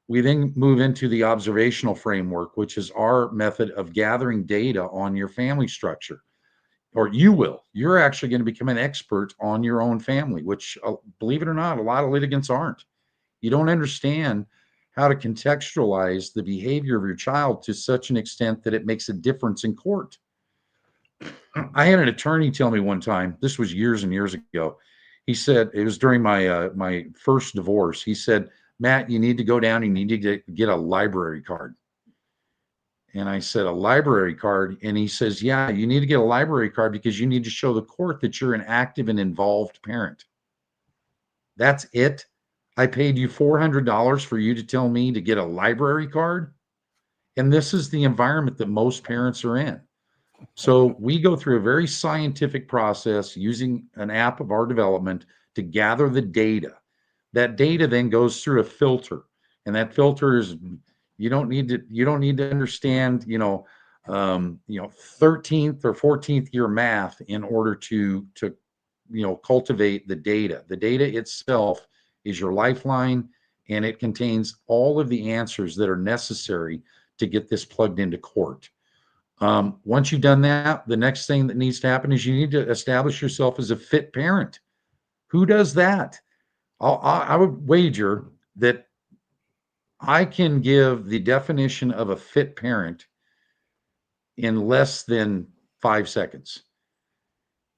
We then move into the observational framework, which is our method of gathering data on your family structure. Or you're actually going to become an expert on your own family, which, believe it or not, a lot of litigants aren't. You don't understand how to contextualize the behavior of your child to such an extent that it makes a difference in court. I had an attorney tell me one time, this was years and years ago. He said, it was during my first divorce. He said, Matt, you need to go down, you need to get a library card. And I said, a library card? And he says, yeah, you need to get a library card because you need to show the court that you're an active and involved parent. That's it. I paid you $400 for you to tell me to get a library card. And this is the environment that most parents are in. So we go through a very scientific process using an app of our development to gather the data. That data then goes through a filter, and that filter is, you don't need to understand 13th or 14th year math in order to cultivate the data. The data itself is your lifeline, and it contains all of the answers that are necessary to get this plugged into court. Once you've done that, the next thing that needs to happen is you need to establish yourself as a fit parent. Who does that? I would wager that I can give the definition of a fit parent in less than 5 seconds.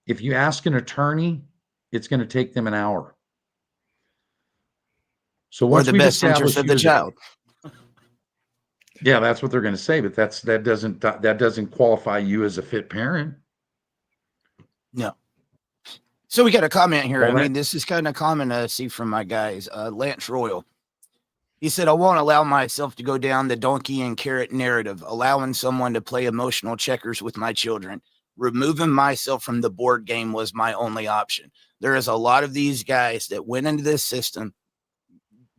If you ask an attorney, it's going to take them an hour. So Or once the we've best interest established of the child. Yeah, that's what they're going to say, but that doesn't qualify you as a fit parent. No. So we got a comment here. Well, I mean, this is kind of common to see from my guys. Lance Royal. He said, I won't allow myself to go down the donkey and carrot narrative, allowing someone to play emotional checkers with my children. Removing myself from the board game was my only option. There is a lot of these guys that went into this system,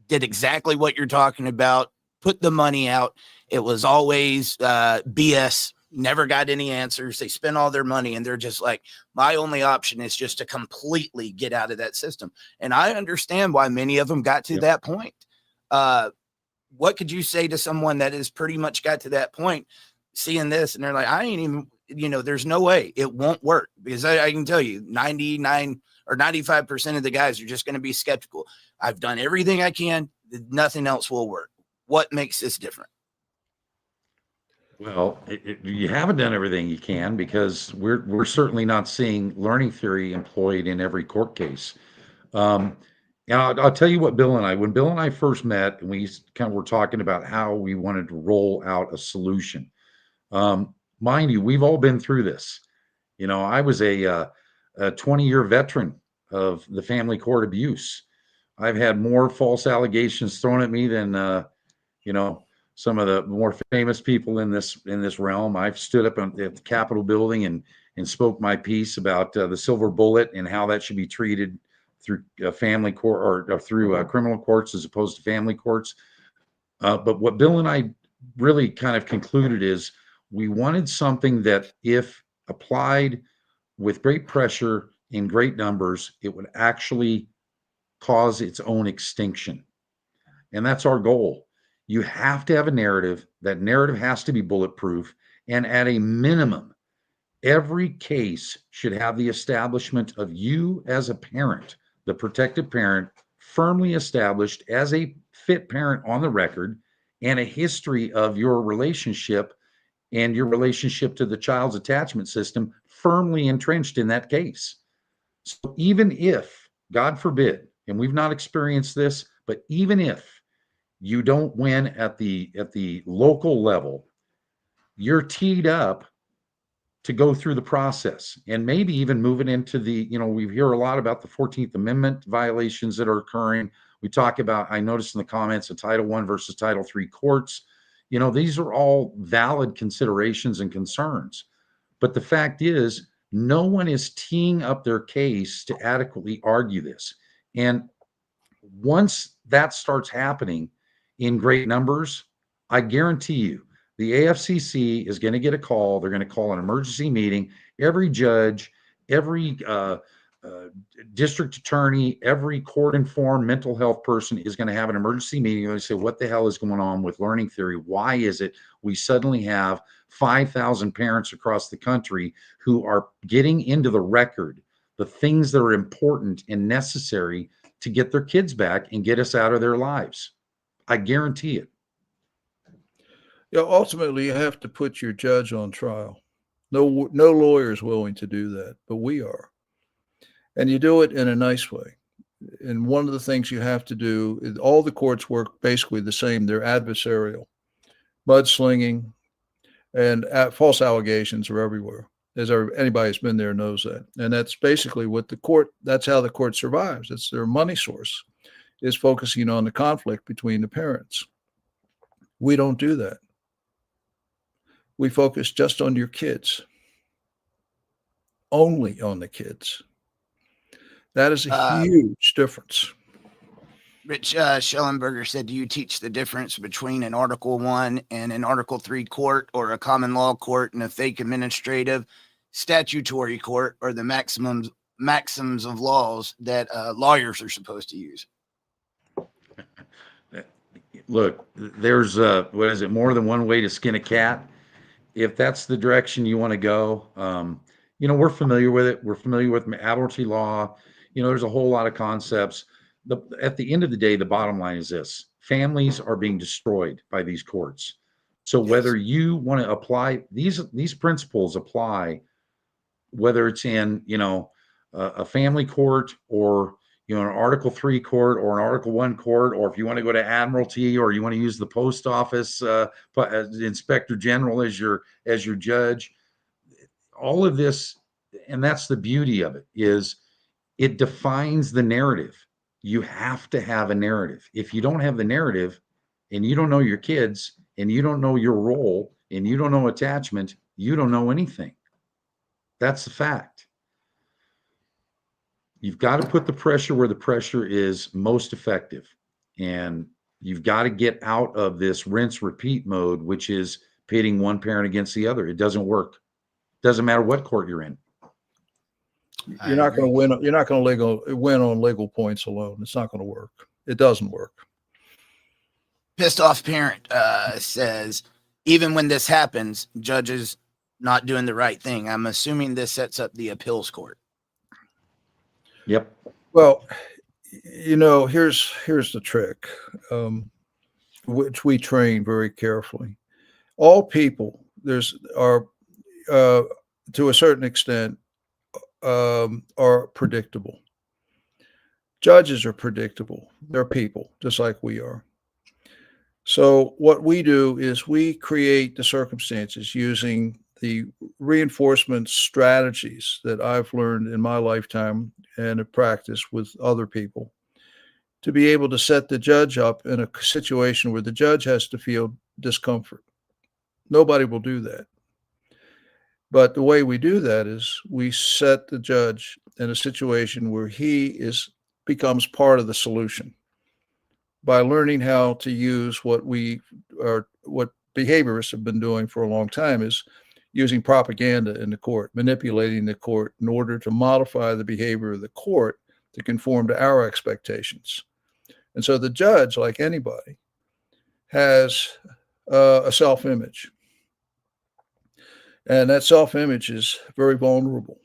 did exactly what you're talking about, put the money out. It was always BS. Never got any answers. They spent all their money, and they're just like, my only option is just to completely get out of that system. And I understand why many of them got to that point. What could you say to someone that has pretty much got to that point, seeing this, and they're like, I ain't even, there's no way it won't work? Because I can tell you 99 or 95% of the guys are just going to be skeptical. I've done everything I can. Nothing else will work. What makes this different? Well, you haven't done everything you can, because we're certainly not seeing learning theory employed in every court case. And I'll tell you what, when Bill and I first met, and we kind of were talking about how we wanted to roll out a solution. Mind you, we've all been through this. I was a 20-year veteran of the family court abuse. I've had more false allegations thrown at me than some of the more famous people in this realm. I've stood up at the Capitol building and spoke my piece about the silver bullet and how that should be treated through family court or through criminal courts as opposed to family courts. But what Bill and I really kind of concluded is we wanted something that, if applied with great pressure in great numbers, it would actually cause its own extinction. And that's our goal. You have to have a narrative. That narrative has to be bulletproof. And at a minimum, every case should have the establishment of you as a parent, the protective parent, firmly established as a fit parent on the record, and a history of your relationship and your relationship to the child's attachment system firmly entrenched in that case. So even if, God forbid, and we've not experienced this, but even if you don't win at the local level, you're teed up to go through the process and maybe even move it into the, we hear a lot about the 14th Amendment violations that are occurring. We talk about, I noticed in the comments, of Title I versus Title III courts. These are all valid considerations and concerns. But the fact is, no one is teeing up their case to adequately argue this. And once that starts happening in great numbers, I guarantee you, the AFCC is going to get a call. They're going to call an emergency meeting. Every judge, every district attorney, every court-informed mental health person is going to have an emergency meeting. They say, what the hell is going on with learning theory? Why is it we suddenly have 5,000 parents across the country who are getting into the record the things that are important and necessary to get their kids back and get us out of their lives? I guarantee it. Ultimately, you have to put your judge on trial. No lawyer is willing to do that, but we are. And you do it in a nice way. And one of the things you have to do is, all the courts work basically the same. They're adversarial. Mudslinging and false allegations are everywhere. As anybody who's been there knows that. And that's basically that's how the court survives. It's their money source, is focusing on the conflict between the parents. We don't do that. We focus just on your kids, only on the kids. That is a huge difference. Rich Schellenberger said, do you teach the difference between an Article I and an Article III court, or a common law court, and a fake administrative statutory court, or the maxims of laws that lawyers are supposed to use? Look, there's more than one way to skin a cat. If that's the direction you want to go, we're familiar with it. We're familiar with admiralty law. There's a whole lot of concepts. At the end of the day, the bottom line is this: families are being destroyed by these courts. So whether you want to apply these principles, apply whether it's in a family court, or an Article III court, or an Article I court, or if you want to go to admiralty, or you want to use the post office inspector general as your judge. All of this, and that's the beauty of it, is it defines the narrative. You have to have a narrative. If you don't have the narrative, and you don't know your kids, and you don't know your role, and you don't know attachment, you don't know anything. That's the fact. You've got to put the pressure where the pressure is most effective. And you've got to get out of this rinse repeat mode, which is pitting one parent against the other. It doesn't work. Doesn't matter what court you're in. You're not going to win. You're not going to win on legal points alone. It's not going to work. It doesn't work. Pissed off parent says, even when this happens, judges not doing the right thing. I'm assuming this sets up the appeals court. Yep. Well, here's the trick, which we train very carefully. All people are to a certain extent are predictable. Judges are predictable. They're people, just like we are. So what we do is we create the circumstances using the reinforcement strategies that I've learned in my lifetime and have practiced with other people, to be able to set the judge up in a situation where the judge has to feel discomfort. Nobody will do that. But the way we do that is we set the judge in a situation where he becomes part of the solution by learning how to use what behaviorists have been doing for a long time, is using propaganda in the court, manipulating the court in order to modify the behavior of the court to conform to our expectations. And so the judge, like anybody, has a self-image. And that self-image is very vulnerable.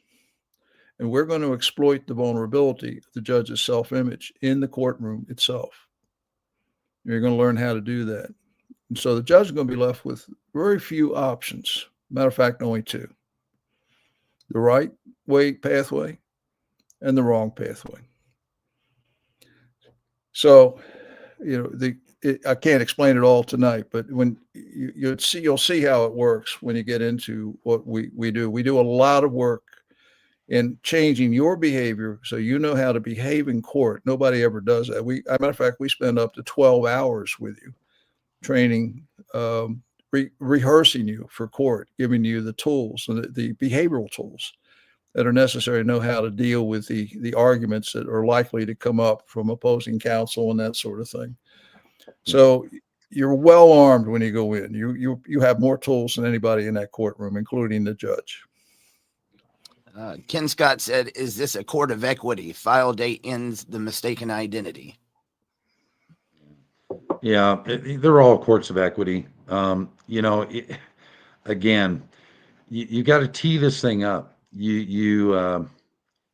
And we're going to exploit the vulnerability of the judge's self-image in the courtroom itself. You're going to learn how to do that. And so the judge is going to be left with very few options. Matter of fact, only two: the right way pathway and the wrong pathway. So, I can't explain it all tonight, but when you'll see how it works when you get into what we do. We do a lot of work in changing your behavior so you know how to behave in court. Nobody ever does that. As a matter of fact, we spend up to 12 hours with you, training, rehearsing you for court, giving you the tools and the behavioral tools that are necessary to know how to deal with the arguments that are likely to come up from opposing counsel and that sort of thing. So you're well armed when you go in. You have more tools than anybody in that courtroom, including the judge. Ken Scott said, "Is this a court of equity? File date ends the mistaken identity." Yeah, they're all courts of equity. Again, you got to tee this thing up. I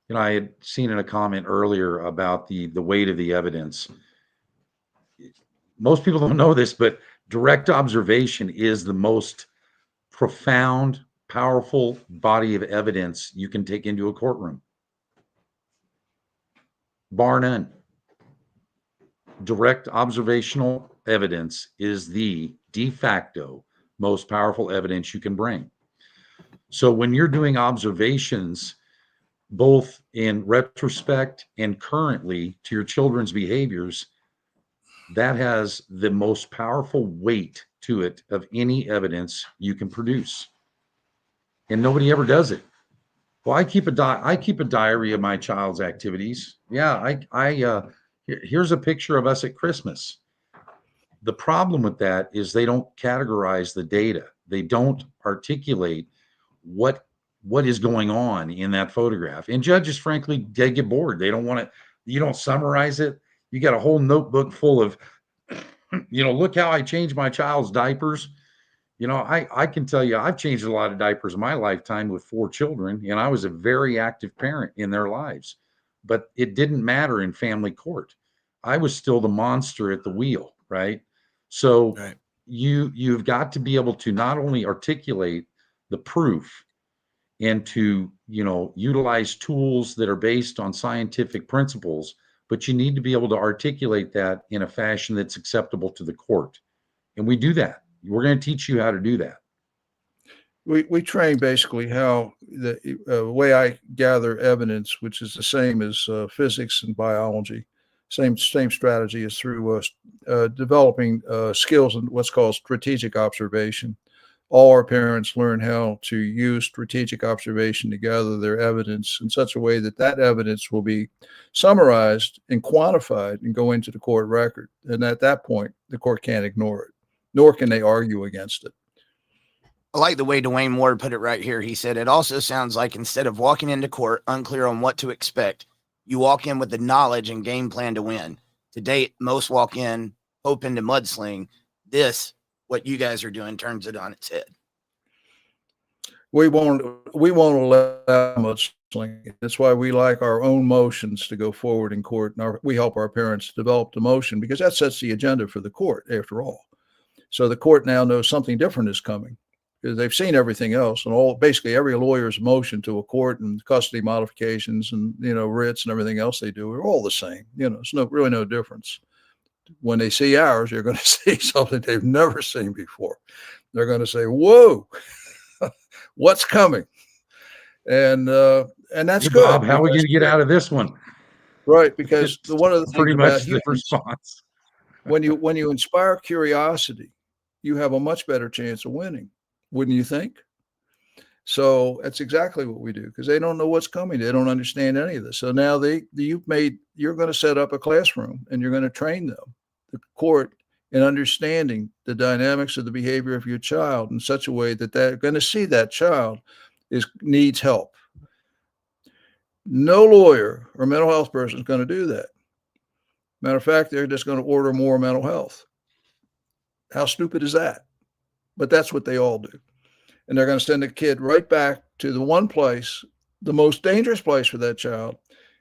had seen in a comment earlier about the weight of the evidence. Most people don't know this, but direct observation is the most profound, powerful body of evidence you can take into a courtroom, bar none. Direct observational evidence is the de facto most powerful evidence you can bring. So when you're doing observations, both in retrospect and currently to your children's behaviors, that has the most powerful weight to it of any evidence you can produce. And nobody ever does it. Well, I keep a diary of my child's activities. Yeah, here's a picture of us at Christmas. The problem with that is they don't categorize the data. They don't articulate what is going on in that photograph. And judges, frankly, they get bored. They don't want to, you don't summarize it. You got a whole notebook full of, look how I changed my child's diapers. I can tell you, I've changed a lot of diapers in my lifetime with 4 children, and I was a very active parent in their lives. But it didn't matter in family court. I was still the monster at the wheel, right? So Right. You've got to be able to not only articulate the proof and to, utilize tools that are based on scientific principles, but you need to be able to articulate that in a fashion that's acceptable to the court. And we do that. We're going to teach you how to do that. We train basically how the way I gather evidence, which is the same as physics and biology. Same strategy is through developing skills in what's called strategic observation. All our parents learn how to use strategic observation to gather their evidence in such a way that that evidence will be summarized and quantified and go into the court record. And at that point, the court can't ignore it, nor can they argue against it. I like the way Dwayne Ward put it right here. He said, "It also sounds like instead of walking into court unclear on what to expect, you walk in with the knowledge and game plan to win. To date, most walk in hoping to mudsling. What you guys are doing turns it on its head." We won't allow mudslinging. That's why we like our own motions to go forward in court, and we help our parents develop the motion, because that sets the agenda for the court after all. So the court now knows something different is coming, because they've seen everything else, and basically every lawyer's motion to a court and custody modifications and writs and everything else they do are all the same. It's really no difference. When they see ours, you're going to see something they've never seen before. They're going to say, "Whoa, what's coming?" And that's good. Bob, how are we going to get out of this one? Right, because one of the pretty things much about the humans, response. when you inspire curiosity, you have a much better chance of winning, wouldn't you think? So that's exactly what we do, because they don't know what's coming. They don't understand any of this. So now you're going to set up a classroom and you're going to train them, the court, in understanding the dynamics of the behavior of your child in such a way that they're going to see that child needs help. No lawyer or mental health person is going to do that. Matter of fact, they're just going to order more mental health. How stupid is that? But that's what they all do. And they're going to send a kid right back to the one place, the most dangerous place for that child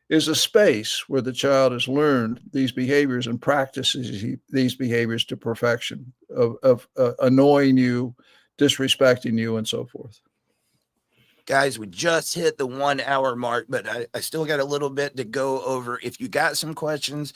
is a space where the child has learned these behaviors and practices these behaviors to perfection of annoying you, disrespecting you, and so forth. Guys, we just hit the 1 hour mark, but I still got a little bit to go over. If you got some questions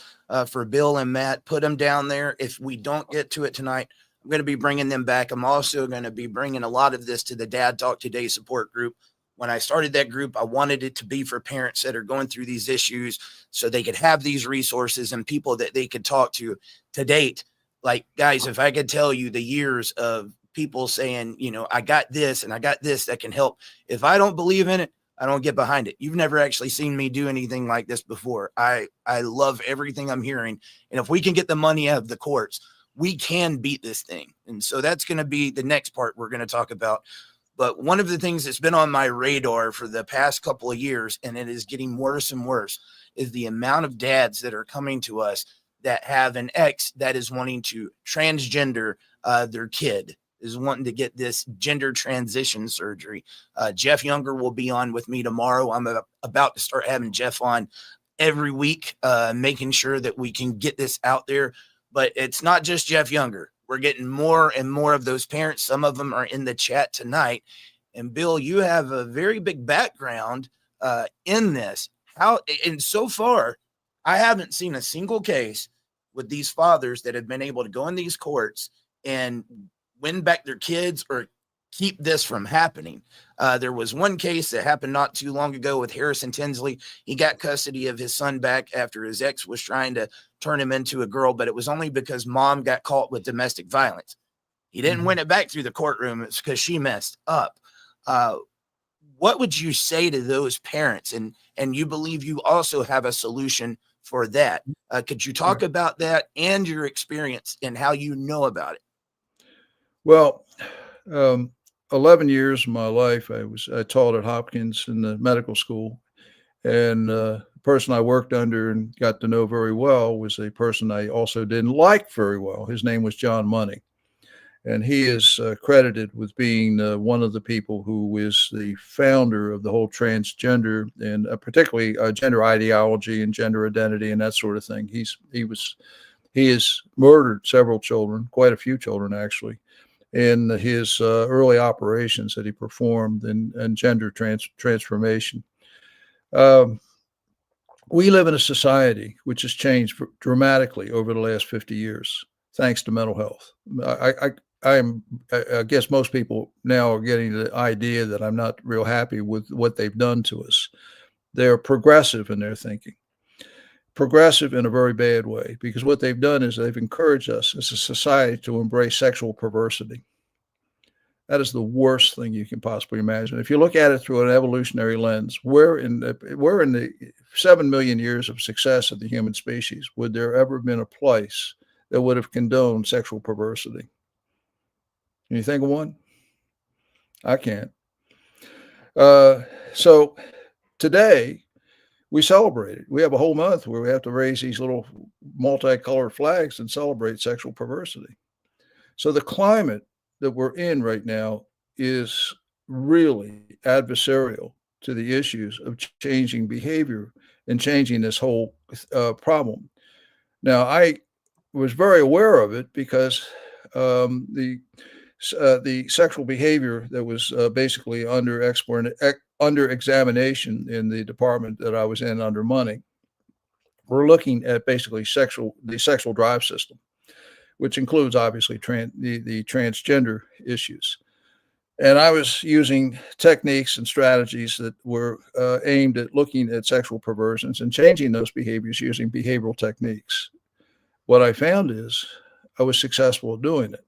for Bill and Matt, put them down there. If we don't get to it tonight, I'm going to be bringing them back. I'm also going to be bringing a lot of this to the Dad Talk Today support group. When I started that group, I wanted it to be for parents that are going through these issues so they could have these resources and people that they could talk to date. Like, guys, if I could tell you the years of people saying, you know, I got this and I got this that can help. If I don't believe in it, I don't get behind it. You've never actually seen me do anything like this before. I love everything I'm hearing. And if we can get the money out of the courts, we can beat this thing. And so that's going to be the next part we're going to talk about. But one of the things that's been on my radar for the past couple of years, and it is getting worse and worse, is the amount of dads that are coming to us that have an ex that is wanting to transgender their kid, is wanting to get this gender transition surgery. Jeff Younger will be on with me tomorrow. I'm about to start having Jeff on every week, making sure that we can get this out there. But it's not just Jeff Younger. We're getting more and more of those parents. Some of them are in the chat tonight. And Bill, you have a very big background in this. And so far, I haven't seen a single case with these fathers that have been able to go in these courts and win back their kids or keep this from happening. There was one case that happened not too long ago with Harrison Tinsley. He got custody of his son back after his ex was trying to turn him into a girl, but it was only because mom got caught with domestic violence. He didn't win it back through the courtroom. It's because she messed up. What would you say to those parents? And you believe you also have a solution for that. Could you talk about that and your experience and how you know about it? Well, 11 years of my life, I taught at Hopkins in the medical school, and the person I worked under and got to know very well was a person I also didn't like very well. His name was John Money, and he is credited with being one of the people who is the founder of the whole transgender and particularly gender ideology and gender identity and that sort of thing. He has murdered several children, quite a few children actually, in his early operations that he performed in gender transformation. We live in a society which has changed dramatically over the last 50 years, thanks to mental health. I guess most people now are getting the idea that I'm not real happy with what they've done to us. They're progressive in their thinking. Progressive in a very bad way, because what they've done is they've encouraged us as a society to embrace sexual perversity. That is the worst thing you can possibly imagine. If you look at it through an evolutionary lens, where in the 7 million years of success of the human species would there ever have been a place that would have condoned sexual perversity? Can you think of one? I can't. So today, we celebrate it. We have a whole month where we have to raise these little multicolored flags and celebrate sexual perversity. So the climate that we're in right now is really adversarial to the issues of changing behavior and changing this whole problem. Now, I was very aware of it because the sexual behavior that was basically under examination in the department that I was in under Money, we're looking at basically the sexual drive system, which includes obviously the transgender issues. And I was using techniques and strategies that were aimed at looking at sexual perversions and changing those behaviors using behavioral techniques. What I found is I was successful at doing it.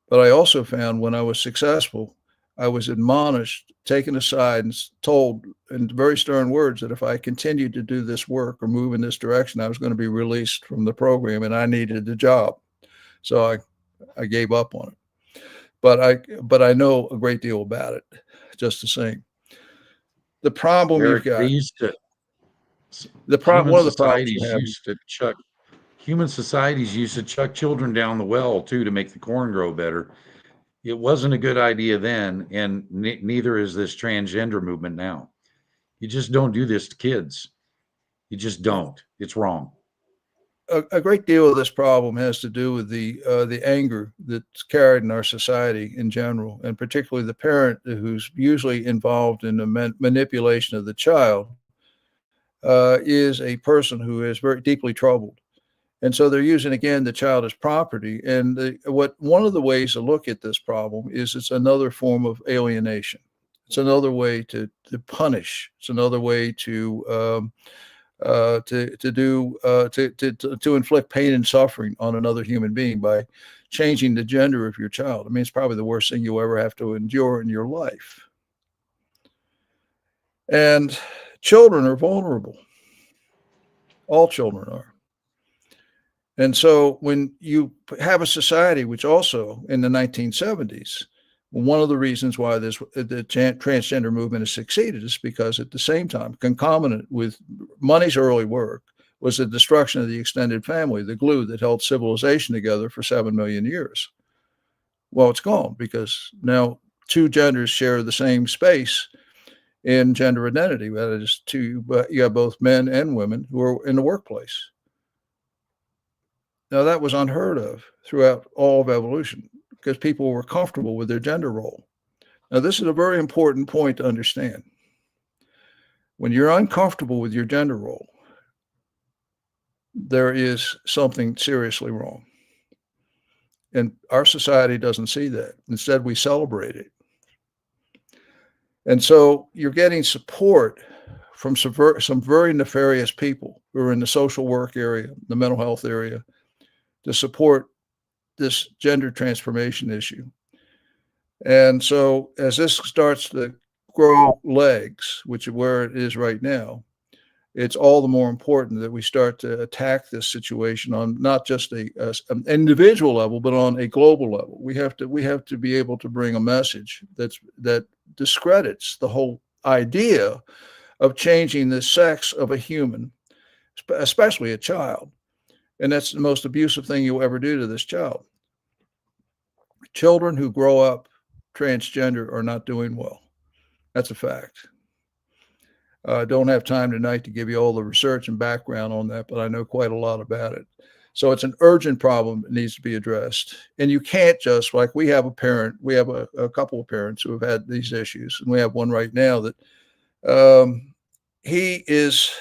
But I also found when I was successful, I was admonished, taken aside, and told in very stern words that if I continued to do this work or move in this direction, I was going to be released from the program and I needed the job. So I gave up on it. But I know a great deal about it, just the same. The problem Eric, you've got. Human One of the problems you societies have. used to chuck human societies used to chuck children down the well too to make the corn grow better. It wasn't a good idea then, and neither is this transgender movement now. You just don't do this to kids. You just don't. It's wrong. A great deal of this problem has to do with the anger that's carried in our society in general, and particularly the parent who's usually involved in the manipulation of the child is a person who is very deeply troubled. And so they're using again the child as property. And one of the ways to look at this problem is it's another form of alienation. It's another way to punish. It's another way to inflict pain and suffering on another human being by changing the gender of your child. I mean, it's probably the worst thing you'll ever have to endure in your life. And children are vulnerable. All children are. And so when you have a society, which also in the 1970s, one of the reasons why the transgender movement has succeeded is because at the same time, concomitant with money's early work was the destruction of the extended family, the glue that held civilization together for 7 million years. Well, it's gone because now two genders share the same space in gender identity. That is, you have both men and women who are in the workplace. Now, that was unheard of throughout all of evolution because people were comfortable with their gender role. Now, this is a very important point to understand. When you're uncomfortable with your gender role, there is something seriously wrong. And our society doesn't see that. Instead, we celebrate it. And so you're getting support from some very nefarious people who are in the social work area, the mental health area, to support this gender transformation issue. And so as this starts to grow legs, which is where it is right now, it's all the more important that we start to attack this situation on not just an individual level, but on a global level. We have to be able to bring a message that discredits the whole idea of changing the sex of a human, especially a child. And that's the most abusive thing you'll ever do to this child. Children who grow up transgender are not doing well. That's a fact. I don't have time tonight to give you all the research and background on that, but I know quite a lot about it. So it's an urgent problem that needs to be addressed. And you can't just, like we have a couple of parents who have had these issues, and we have one right now that he is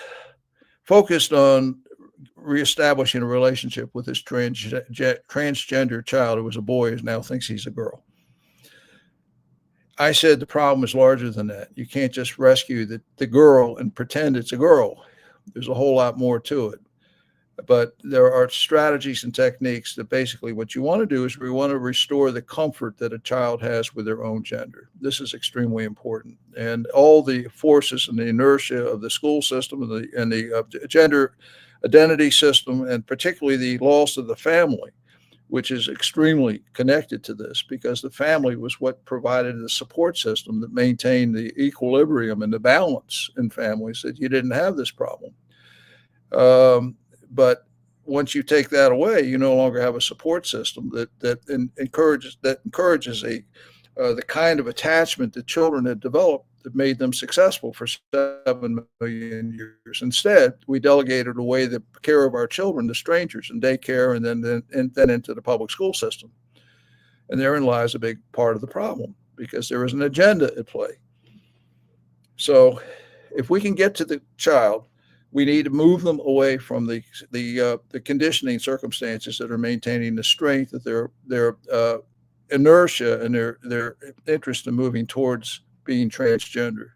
focused on reestablishing a relationship with his transgender child who was a boy who now thinks he's a girl. I said the problem is larger than that. You can't just rescue the girl and pretend it's a girl. There's a whole lot more to it. But there are strategies and techniques that basically what you want to do is we want to restore the comfort that a child has with their own gender. This is extremely important. And all the forces and the inertia of the school system and the gender identity system, and particularly the loss of the family, which is extremely connected to this because the family was what provided the support system that maintained the equilibrium and the balance in families, that you didn't have this problem. But once you take that away, you no longer have a support system that encourages the kind of attachment that children had developed that made them successful for 7 million years. Instead, we delegated away the care of our children to strangers in daycare and then into the public school system. And therein lies a big part of the problem because there is an agenda at play. So if we can get to the child, we need to move them away from the conditioning circumstances that are maintaining the strength of their inertia and their interest in moving towards being transgender,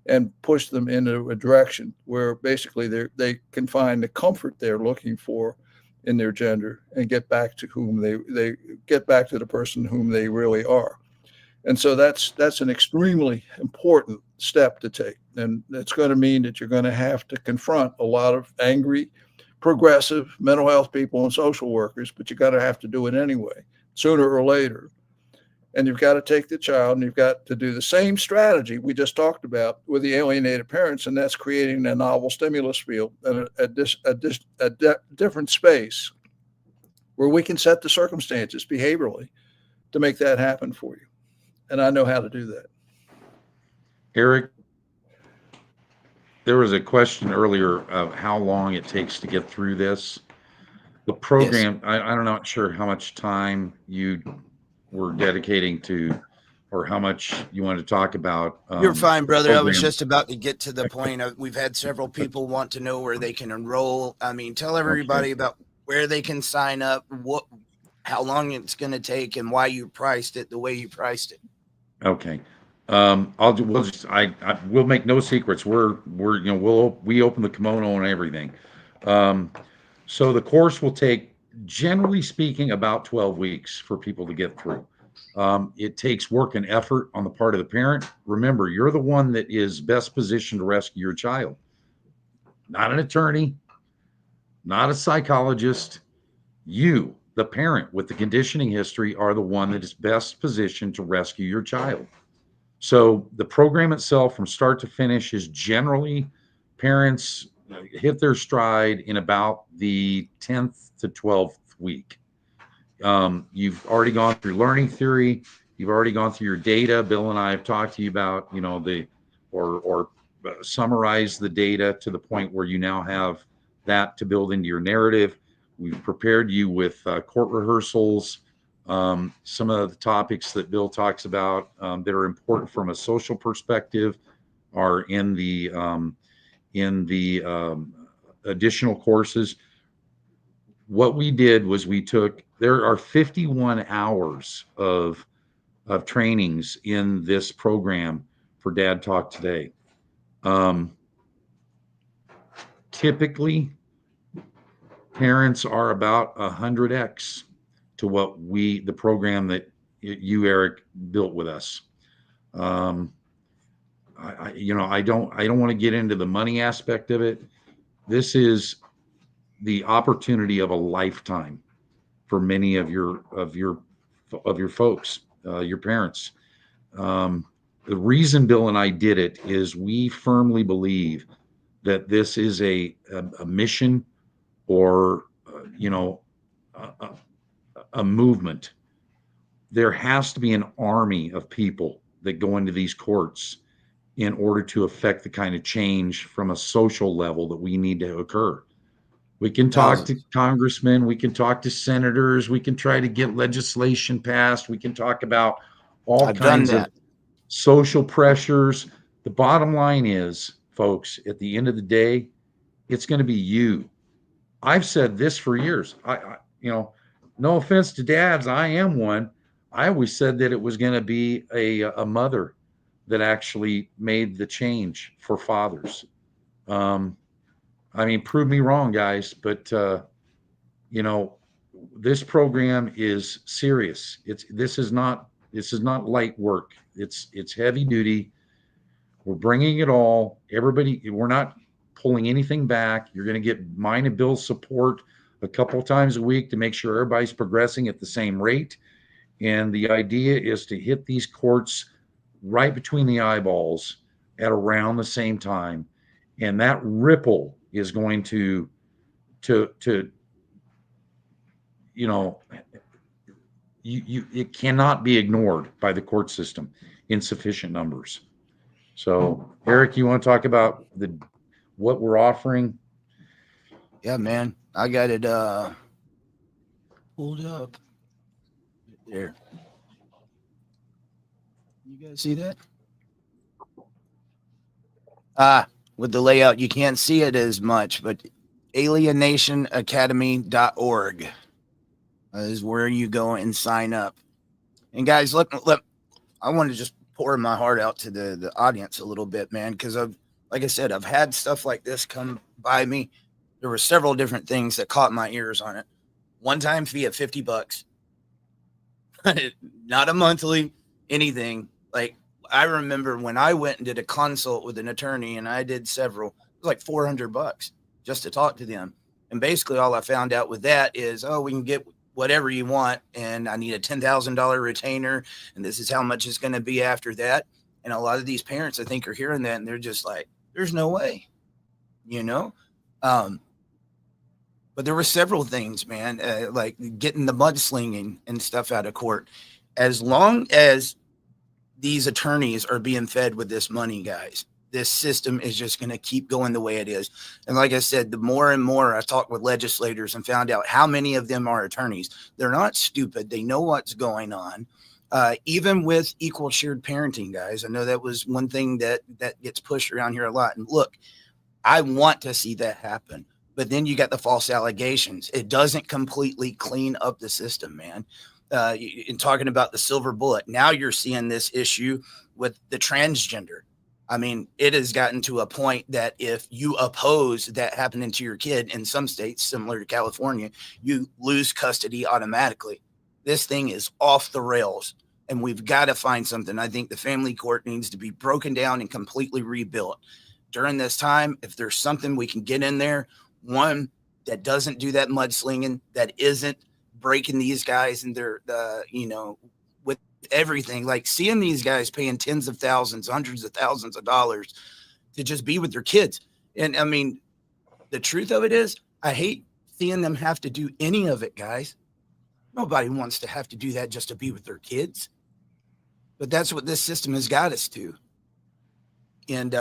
and push them into a direction where basically they can find the comfort they're looking for in their gender and get back to they get back to the person whom they really are. And so that's an extremely important step to take. And it's going to mean that you're going to have to confront a lot of angry, progressive mental health people and social workers, but you're going to have to do it anyway, sooner or later. And you've got to take the child and you've got to do the same strategy we just talked about with the alienated parents, and that's creating a novel stimulus field and a different space where we can set the circumstances behaviorally to make that happen for you. And I know how to do that. Eric, there was a question earlier of how long it takes to get through this. The program, yes. I'm not sure how much time you were dedicating to, or how much you want to talk about. You're fine, brother. I was just about to get to the point. We've had several people want to know where they can enroll. I mean, tell everybody about where they can sign up, how long it's going to take, and why you priced it the way you priced it. Okay. We'll make no secrets. We open the kimono and everything. So the course will take, generally speaking, about 12 weeks for people to get through. It takes work and effort on the part of the parent. Remember, you're the one that is best positioned to rescue your child. Not an attorney, not a psychologist. You, the parent with the conditioning history, are the one that is best positioned to rescue your child. So the program itself from start to finish is generally parents hit their stride in about the 10th to 12th week. You've already gone through learning theory. You've already gone through your data. Bill and I have talked to you about, summarize the data to the point where you now have that to build into your narrative. We've prepared you with court rehearsals. Some of the topics that Bill talks about that are important from a social perspective are in the additional courses. What we did was there are 51 hours of trainings in this program for Dad Talk Today. Typically, parents are about 100x to what the program that you, Eric, built with us. I don't want to get into the money aspect of it. This is the opportunity of a lifetime for many of your folks, your parents. The reason Bill and I did it is we firmly believe that this is a mission or a movement. There has to be an army of people that go into these courts in order to affect the kind of change from a social level that we need to occur. We can talk to congressmen, we can talk to senators, we can try to get legislation passed, we can talk about all kinds of social pressures. The bottom line is, folks, at the end of the day, it's going to be you. I've said this for years. No offense to dads, I am one. I always said that it was going to be a mother that actually made the change for fathers. Prove me wrong, guys, but this program is serious. This is not light work. It's heavy duty. We're bringing it all. Everybody, we're not pulling anything back. You're going to get mine and Bill's support a couple times a week to make sure everybody's progressing at the same rate. And the idea is to hit these courts right between the eyeballs at around the same time. And that ripple is going to it cannot be ignored by the court system in sufficient numbers. So, Eric, you want to talk about what we're offering? Yeah, man, I got it pulled up there. You guys see that? With the layout, you can't see it as much, but alienationacademy.org is where you go and sign up. And guys, look, I want to just pour my heart out to the audience a little bit, man, because like I said, I've had stuff like this come by me. There were several different things that caught my ears on it. One time fee at $50, not a monthly anything. Like, I remember when I went and did a consult with an attorney, and I did several, it was like $400 just to talk to them. And basically all I found out with that is, we can get whatever you want, and I need a $10,000 retainer, and this is how much it's going to be after that. And a lot of these parents, I think, are hearing that, and they're just like, there's no way, you know? But there were several things, man, like getting the mudslinging and stuff out of court. As long as these attorneys are being fed with this money, guys, this system is just going to keep going the way it is. And like I said, the more and more I talked with legislators and found out how many of them are attorneys, they're not stupid. They know what's going on. Even with equal shared parenting, guys, I know that was one thing that gets pushed around here a lot. And look, I want to see that happen. But then you got the false allegations. It doesn't completely clean up the system, man. In talking about the silver bullet, now you're seeing this issue with the transgender. I mean, it has gotten to a point that if you oppose that happening to your kid in some states, similar to California, you lose custody automatically. This thing is off the rails, and we've got to find something. I think the family court needs to be broken down and completely rebuilt. During this time, if there's something we can get in there, one that doesn't do that mudslinging, that isn't breaking these guys and their, with everything, like seeing these guys paying tens of thousands, hundreds of thousands of dollars to just be with their kids. And I mean, the truth of it is, I hate seeing them have to do any of it, guys. Nobody wants to have to do that just to be with their kids. But that's what this system has got us to. And,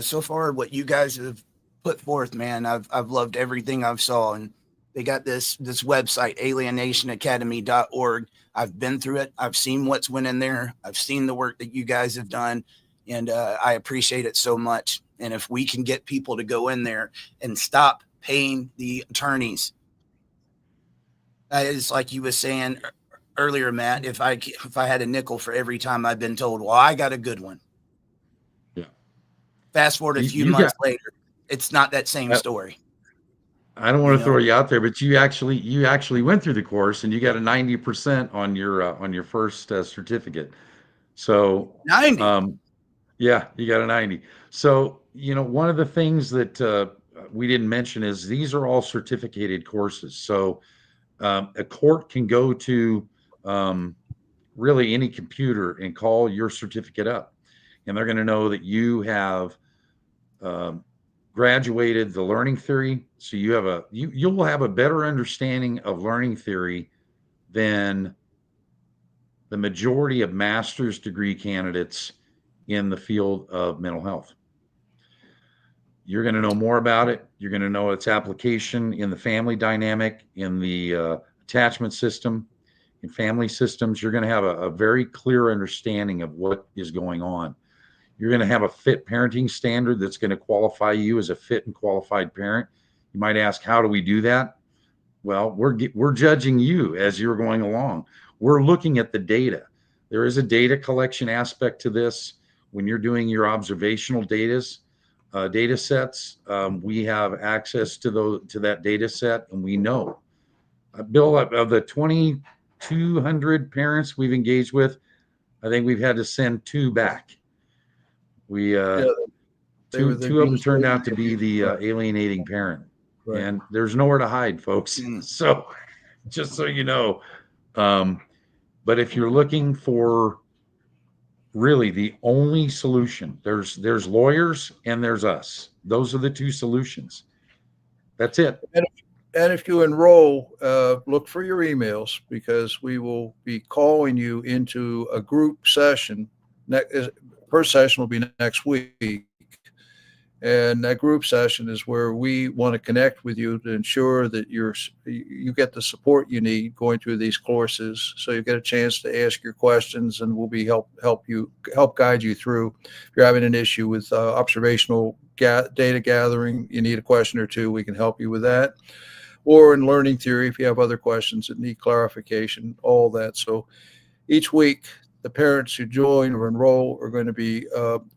so far what you guys have put forth, man, I've loved everything I've saw. And they got this website, alienationacademy.org. I've been through it. I've seen what's went in there. I've seen the work that you guys have done. And I appreciate it so much. And if we can get people to go in there and stop paying the attorneys, it's like you was saying earlier, Matt, if I had a nickel for every time I've been told, well, I got a good one. Yeah. Fast forward a few months later, it's not that same story. I don't want to throw you out there, but you actually went through the course and you got a 90% on your first certificate. So 90. Yeah, you got a 90. So, one of the things that we didn't mention is these are all certificated courses. So a court can go to really any computer and call your certificate up, and they're going to know that you have graduated the learning theory. So you'll have a better understanding of learning theory than the majority of master's degree candidates in the field of mental health. You're going to know more about it. You're going to know its application in the family dynamic, in the attachment system, in family systems. You're going to have a very clear understanding of what is going on. You're going to have a fit parenting standard that's going to qualify you as a fit and qualified parent. You might ask, how do we do that? Well, we're judging you as you're going along. We're looking at the data. There is a data collection aspect to this. When you're doing your observational data sets, we have access to that data set, and we know. Bill, of the 2,200 parents we've engaged with, I think we've had to send 2 back. Two of them turned out to be the alienating parent, right. And there's nowhere to hide, folks. So, just so you know, but if you're looking for really the only solution, there's lawyers and there's us. Those are the 2 solutions. That's it. And if you enroll, look for your emails, because we will be calling you into a group session. First session will be next week. And that group session is where we want to connect with you to ensure that you get the support you need going through these courses. So you get a chance to ask your questions, and we'll be help guide you through. If you're having an issue with observational data gathering, you need a question or two, we can help you with that. Or in learning theory, if you have other questions that need clarification, all that. So each week, the parents who join or enroll are going to be,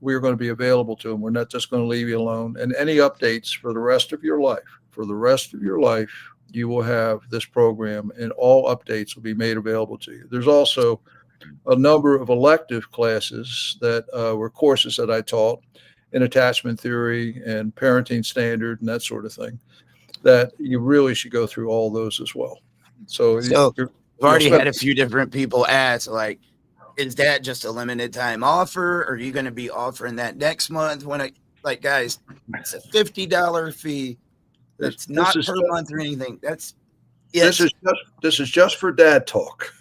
we're going to be available to them. We're not just going to leave you alone. And any updates for the rest of your life, you will have this program, and all updates will be made available to you. There's also a number of elective classes that were courses that I taught in attachment theory and parenting standard and that sort of thing, that you really should go through all those as well. So, So you're- I've already you'll had a spend- few different people ask, like, is that just a limited time offer? Or are you going to be offering that next month? Like, guys, it's a $50 fee. That's this not is per month or anything. That's this it. this is just for dad talk.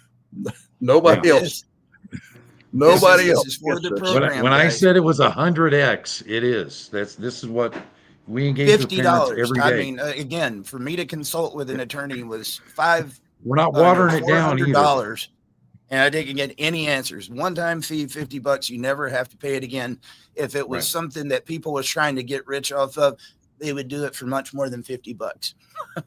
Nobody Yeah. else. This Nobody else is for gets the this. program. When I Guys. said it was 100x, it is. This is what we engage with parents $50. every I day. mean, again, for me to consult with an attorney was $500, We're not watering it down either. $400, and I didn't get any answers. One-time fee, $50. You never have to pay it again. If it was Right. something that people was trying to get rich off of, they would do it for much more than $50.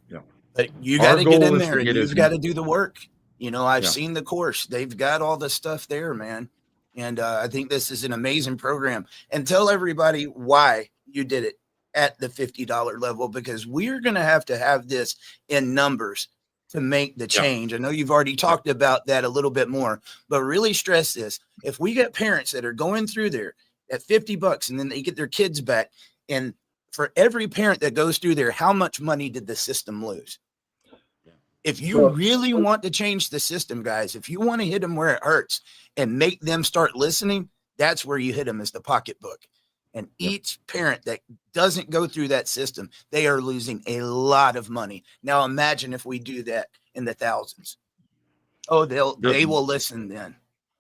Yeah. But you Our got to get goal in is to there and get you've as- got to do the work. You know, I've Yeah. seen the course. They've got all the stuff there, man. And I think this is an amazing program. And tell everybody why you did it at the $50 level, because we're going to have this in numbers to make the change. I know you've already talked about that a little bit more, but really stress this. If we get parents that are going through there at $50 and then they get their kids back, and for every parent that goes through there, how much money did the system lose? If you really want to change the system, guys, if you want to hit them where it hurts and make them start listening, that's where you hit them, is the pocketbook. And each parent that doesn't go through that system, they are losing a lot of money. Now imagine if we do that in the thousands. Oh, they will listen then.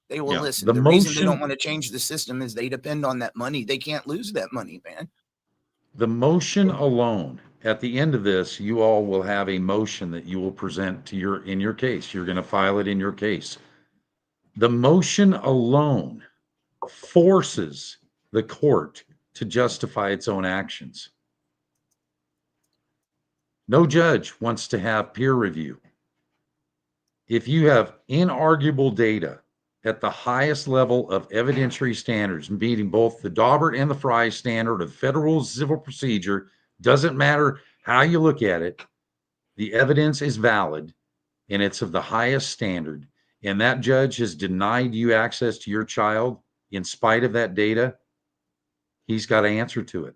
They will listen. The reason they don't want to change the system is they depend on that money. They can't lose that money, man. The motion alone, at the end of this, you all will have a motion that you will present to in your case. You're going to file it in your case. The motion alone forces the court to justify its own actions. No judge wants to have peer review. If you have inarguable data at the highest level of evidentiary standards, meeting both the Daubert and the Frye standard of federal civil procedure, doesn't matter how you look at it, the evidence is valid and it's of the highest standard, and that judge has denied you access to your child in spite of that data, he's got to answer to it,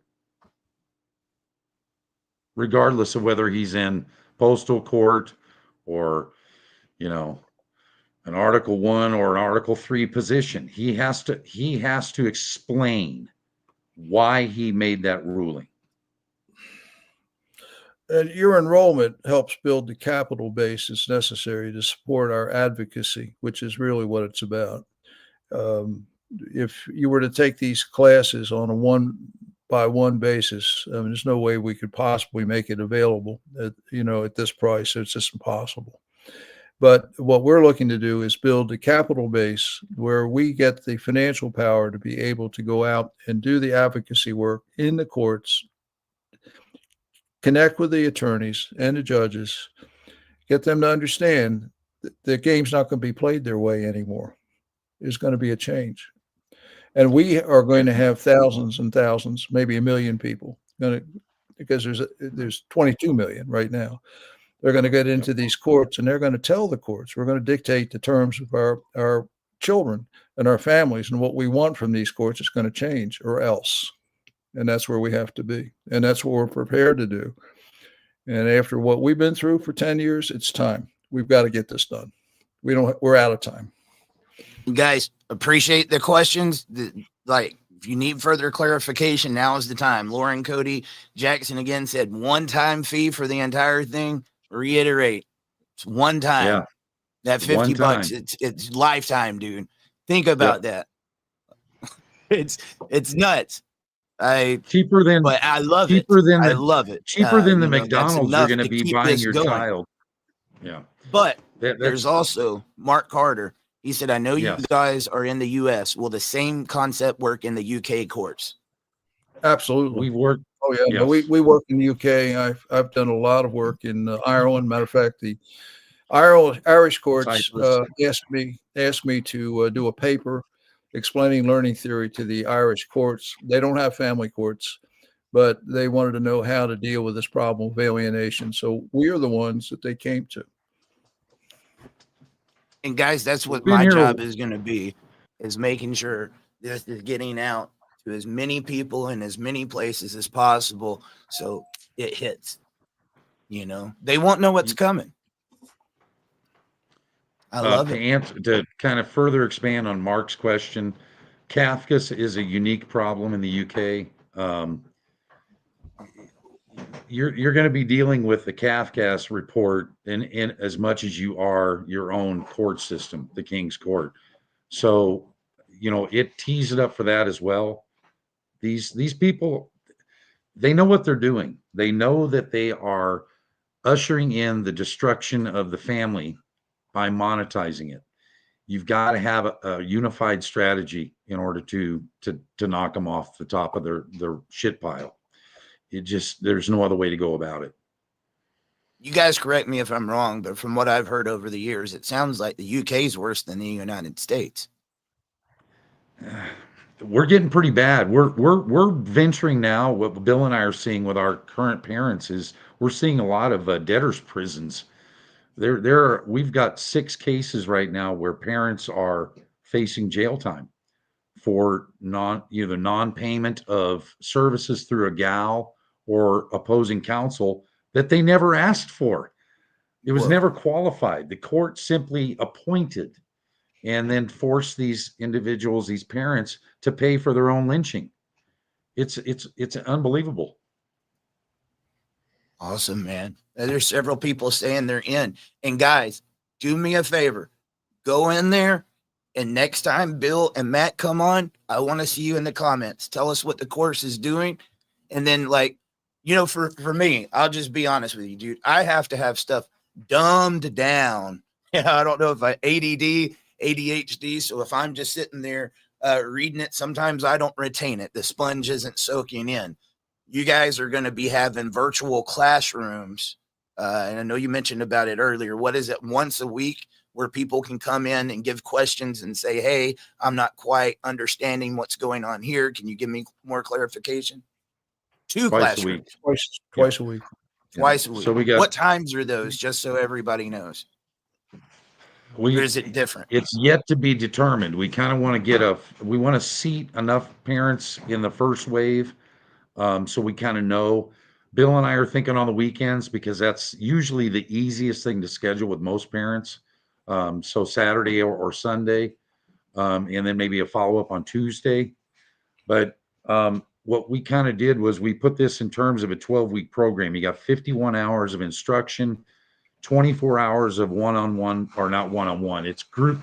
regardless of whether he's in postal court or, an Article 1 or an Article 3 position. He has to explain why he made that ruling. And your enrollment helps build the capital base that's necessary to support our advocacy, which is really what it's about. If you were to take these classes on a one-by-one basis, there's no way we could possibly make it available at this price. It's just impossible. But what we're looking to do is build a capital base where we get the financial power to be able to go out and do the advocacy work in the courts, connect with the attorneys and the judges, get them to understand that the game's not going to be played their way anymore. There's going to be a change. And we are going to have thousands and thousands, maybe 1 million people, because there's 22 million right now. They're going to get into these courts and they're going to tell the courts, we're going to dictate the terms of our children and our families, and what we want from these courts is going to change, or else. And that's where we have to be. And that's what we're prepared to do. And after what we've been through for 10 years, it's time. We've got to get this done. We're out of time. Guys, appreciate the questions. If you need further clarification, now is the time. Lauren, Cody, Jackson again said one-time fee for the entire thing. Reiterate, it's one time. Yeah. That $50, it's lifetime, dude. Think about that. It's nuts. Cheaper than, but I love it. I love it. Cheaper than the McDonald's you're going to be buying your child. Yeah. But there's also Mark Carter. He said, I know you guys are in the U.S. Will the same concept work in the U.K. courts? Absolutely. We work. Oh, yeah. Yes. No, we work in the U.K. I've done a lot of work in Ireland. Matter of fact, the Irish courts asked me to do a paper explaining learning theory to the Irish courts. They don't have family courts, but they wanted to know how to deal with this problem of alienation. So we are the ones that they came to. And guys, that's what my job is going to be, is making sure this is getting out to as many people in as many places as possible, so it hits. They won't know what's coming. I love To it. answer, to kind of further expand on Mark's question, Kafka is a unique problem in the UK. You're going to be dealing with the Kafka's report in as much as you are your own court system, the King's Court. So, it tees it up for that as well. These people, they know what they're doing. They know that they are ushering in the destruction of the family by monetizing it. You've got to have a unified strategy in order to knock them off the top of their shit pile. There's no other way to go about it. You guys correct me if I'm wrong, but from what I've heard over the years, it sounds like the UK is worse than the United States. We're getting pretty bad. We're venturing now. What Bill and I are seeing with our current parents is we're seeing a lot of debtors' prisons. We've got 6 cases right now where parents are facing jail time for either non-payment of services through a GAL or opposing counsel that they never asked for. It was never qualified. The court simply appointed and then forced these individuals, these parents, to pay for their own lynching. It's unbelievable. Awesome, man. There's several people saying they're in. And guys, do me a favor. Go in there, and next time Bill and Matt come on, I want to see you in the comments. Tell us what the course is doing. And then, for me, I'll just be honest with you, dude. I have to have stuff dumbed down. Yeah, I don't know if I ADD, ADHD. So if I'm just sitting there reading it, sometimes I don't retain it. The sponge isn't soaking in. You guys are going to be having virtual classrooms. And I know you mentioned about it earlier. What is it, once a week, where people can come in and give questions and say, hey, I'm not quite understanding what's going on here. Can you give me more clarification? 2 Twice classrooms. a week. Twice a week. Twice a week. So what times are those, just so everybody knows? Or is it different? It's yet to be determined. We kind of want to we want to seat enough parents in the first wave. So we kind of know. Bill and I are thinking on the weekends because that's usually the easiest thing to schedule with most parents. So Saturday or Sunday, and then maybe a follow-up on Tuesday. But what we kind of did was we put this in terms of a 12-week program. You got 51 hours of instruction, 24 hours of one-on-one, or not one-on-one. It's group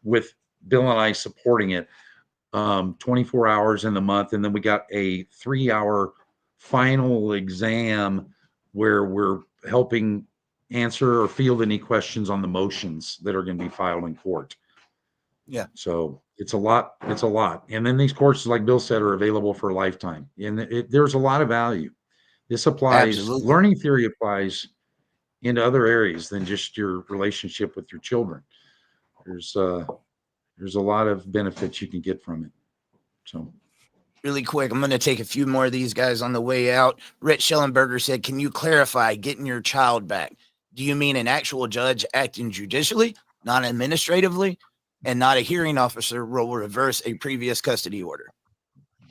with Bill and I supporting it. 24 hours in the month, and then we got a 3-hour final exam where we're helping answer or field any questions on the motions that are going to be filed in court. Yeah. So it's a lot. And then these courses, like Bill said, are available for a lifetime. And there's a lot of value. This applies, Absolutely. Learning theory applies into other areas than just your relationship with your children. There's a lot of benefits you can get from it. So really quick, I'm going to take a few more of these guys on the way out. Rich Schellenberger said, can you clarify getting your child back? Do you mean an actual judge acting judicially, not administratively, and not a hearing officer will reverse a previous custody order?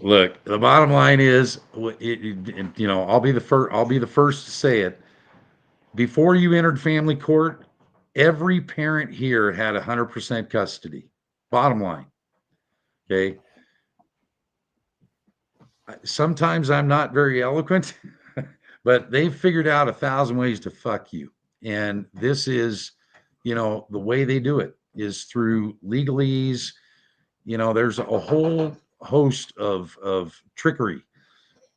Look, the bottom line is, I'll be the first to say it. Before you entered family court, every parent here had 100% custody. Bottom line. Okay. Sometimes I'm not very eloquent, but they've figured out 1,000 ways to fuck you. And this is, the way they do it is through legalese. There's a whole host of trickery.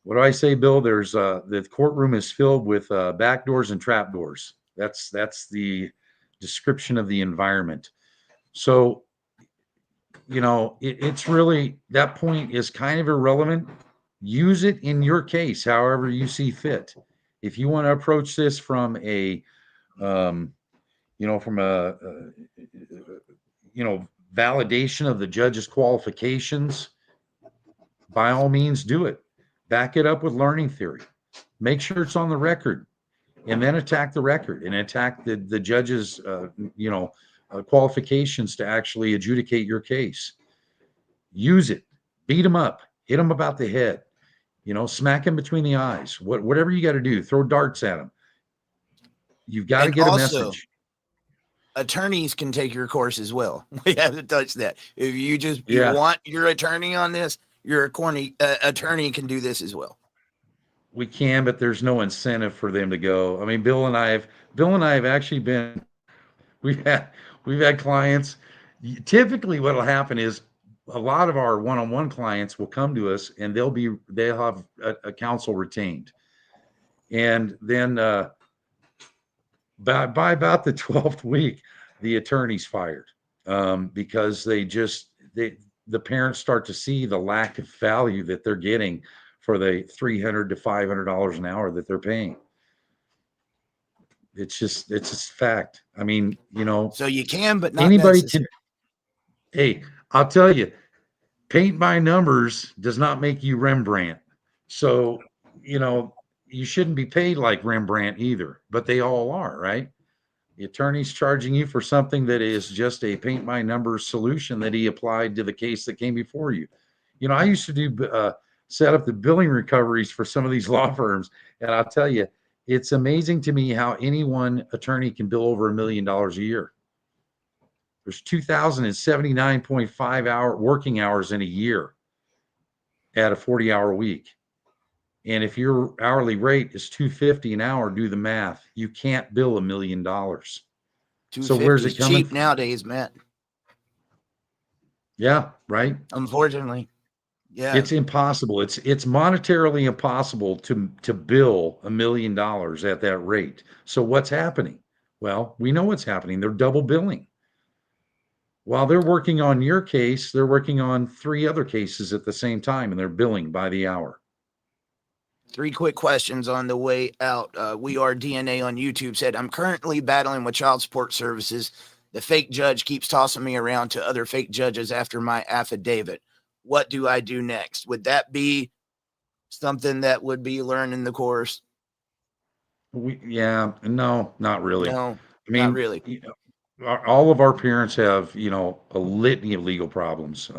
What do I say, Bill? There's the courtroom is filled with back doors and trap doors. That's the description of the environment. So, it's really, that point is kind of irrelevant. Use it in your case, however you see fit. If you want to approach this from a, validation of the judge's qualifications, by all means do it. Back it up with learning theory. Make sure it's on the record, and then attack the record and attack the judge's, qualifications to actually adjudicate your case. Use it. Beat them up. Hit them about the head. Smack him between the eyes. Whatever you got to do. Throw darts at him. You've got to get a message. attorneys can take your course as well. We haven't touched that. If you just Yeah. you want your attorney on this, your attorney can do this as well. We can, but there's no incentive for them to go. I mean, Bill and I have actually been, we've had clients. Typically what'll happen is a lot of our one-on-one clients will come to us and they'll have a counsel retained. And then by about the 12th week, the attorney's fired because the parents start to see the lack of value that they're getting for the $300 to $500 an hour that they're paying. It's just fact. I mean, So you can, but not anybody necessary. can. Hey, I'll tell you, paint by numbers does not make you Rembrandt. So, you shouldn't be paid like Rembrandt either, but they all are, right? The attorney's charging you for something that is just a paint by numbers solution that he applied to the case that came before you. I used to do set up the billing recoveries for some of these law firms, and I'll tell you, it's amazing to me how any one attorney can bill over $1 million a year. There's 2,079.5 hour working hours in a year at a 40-hour week. And if your hourly rate is $250 an hour, do the math. You can't bill $1 million. So where's it coming cheap from? nowadays, Matt? Yeah, right. Unfortunately, yeah. It's impossible. It's monetarily impossible to bill $1 million at that rate. So what's happening? Well, we know what's happening. They're double billing. While they're working on your case, they're working on 3 other cases at the same time, and they're billing by the hour. 3 quick questions on the way out. We Are DNA on YouTube said, I'm currently battling with child support services. The fake judge keeps tossing me around to other fake judges after my affidavit. What do I do next? Would that be something that would be learned in the course? No, not really. No, I mean, not really. All of our parents have, a litany of legal problems.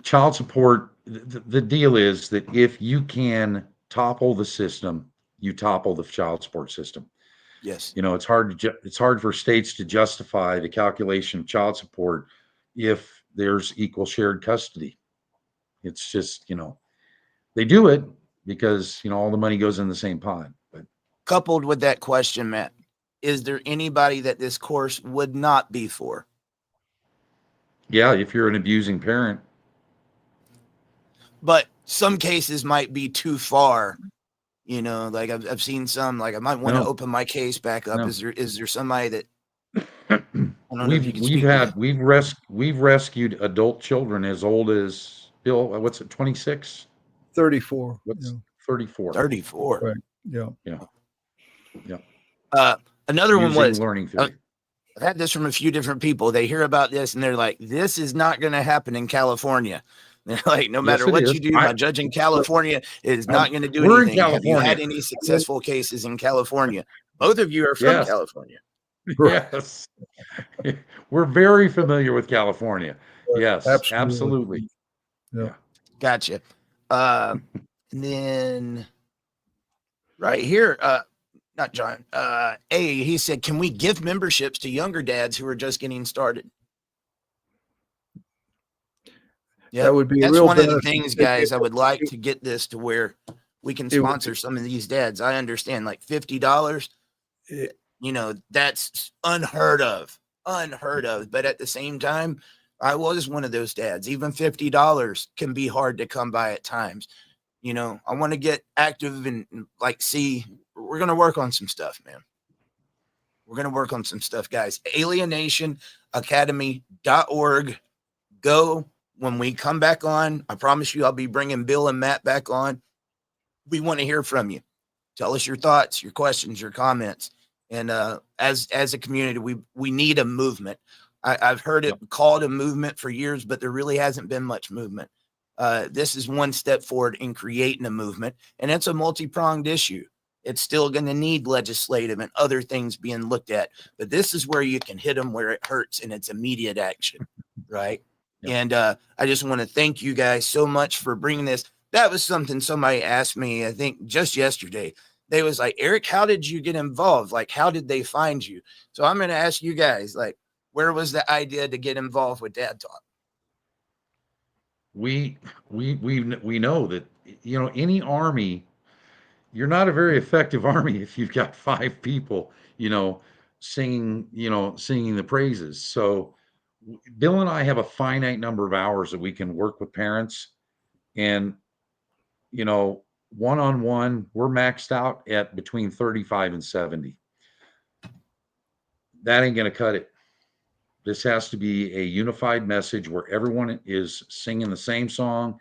Child support, the deal is that if you can topple the system, you topple the child support system. Yes. It's hard for states to justify the calculation of child support if there's equal shared custody. It's just, they do it because, all the money goes in the same pot. But coupled with that question, Matt, is there anybody that this course would not be for? Yeah, if you're an abusing parent. But some cases might be too far. Like I've seen some, like I might want to open my case back up. No. Is there somebody that I don't know if you can speak to we've rescued adult children as old as Bill, what's it, 26? 34. What's 34? 34. Right. Yeah. Another one was learning theory. I've had this from a few different people. They hear about this and they're like, this is not going to happen in California. They're like, no matter what you do, my judge in California is not going to do anything. Have you had any successful cases in California? Both of you are from California. Yes. We're very familiar with California. Yes, absolutely. Yeah. Gotcha. And then right here, not John, he said, can we give memberships to younger dads who are just getting started? Yeah, that would be that's real one of the benefit. things, guys. I would like to get this to where we can sponsor some of these dads. I understand, like $50, that's unheard of. But at the same time, I was one of those dads. Even $50 can be hard to come by at times. I want to get active and see, we're going to work on some stuff, man. We're going to work on some stuff, guys. alienationacademy.org. Go. When we come back on, I promise you I'll be bringing Bill and Matt back on. We want to hear from you. Tell us your thoughts, your questions, your comments. And as a community, we need a movement. I've heard it called a movement for years, but there really hasn't been much movement. This is one step forward in creating a movement, and it's a multi-pronged issue. It's still going to need legislative and other things being looked at, but this is where you can hit them where it hurts, and it's immediate action, right? Yep. And I just want to thank you guys so much for bringing this. that was something somebody asked me, I think just yesterday. They was like, Eric, how did you get involved? Like, how did they find you? So I'm going to ask you guys, like, where was the idea to get involved with Dad Talk? We know that, you know, any army, you're not a very effective army if you've got 5 people, you know, singing the praises. So Bill and I have a finite number of hours that we can work with parents, and, you know, one-on-one, we're maxed out at between 35 and 70. That ain't going to cut it. This has to be a unified message where everyone is singing the same song.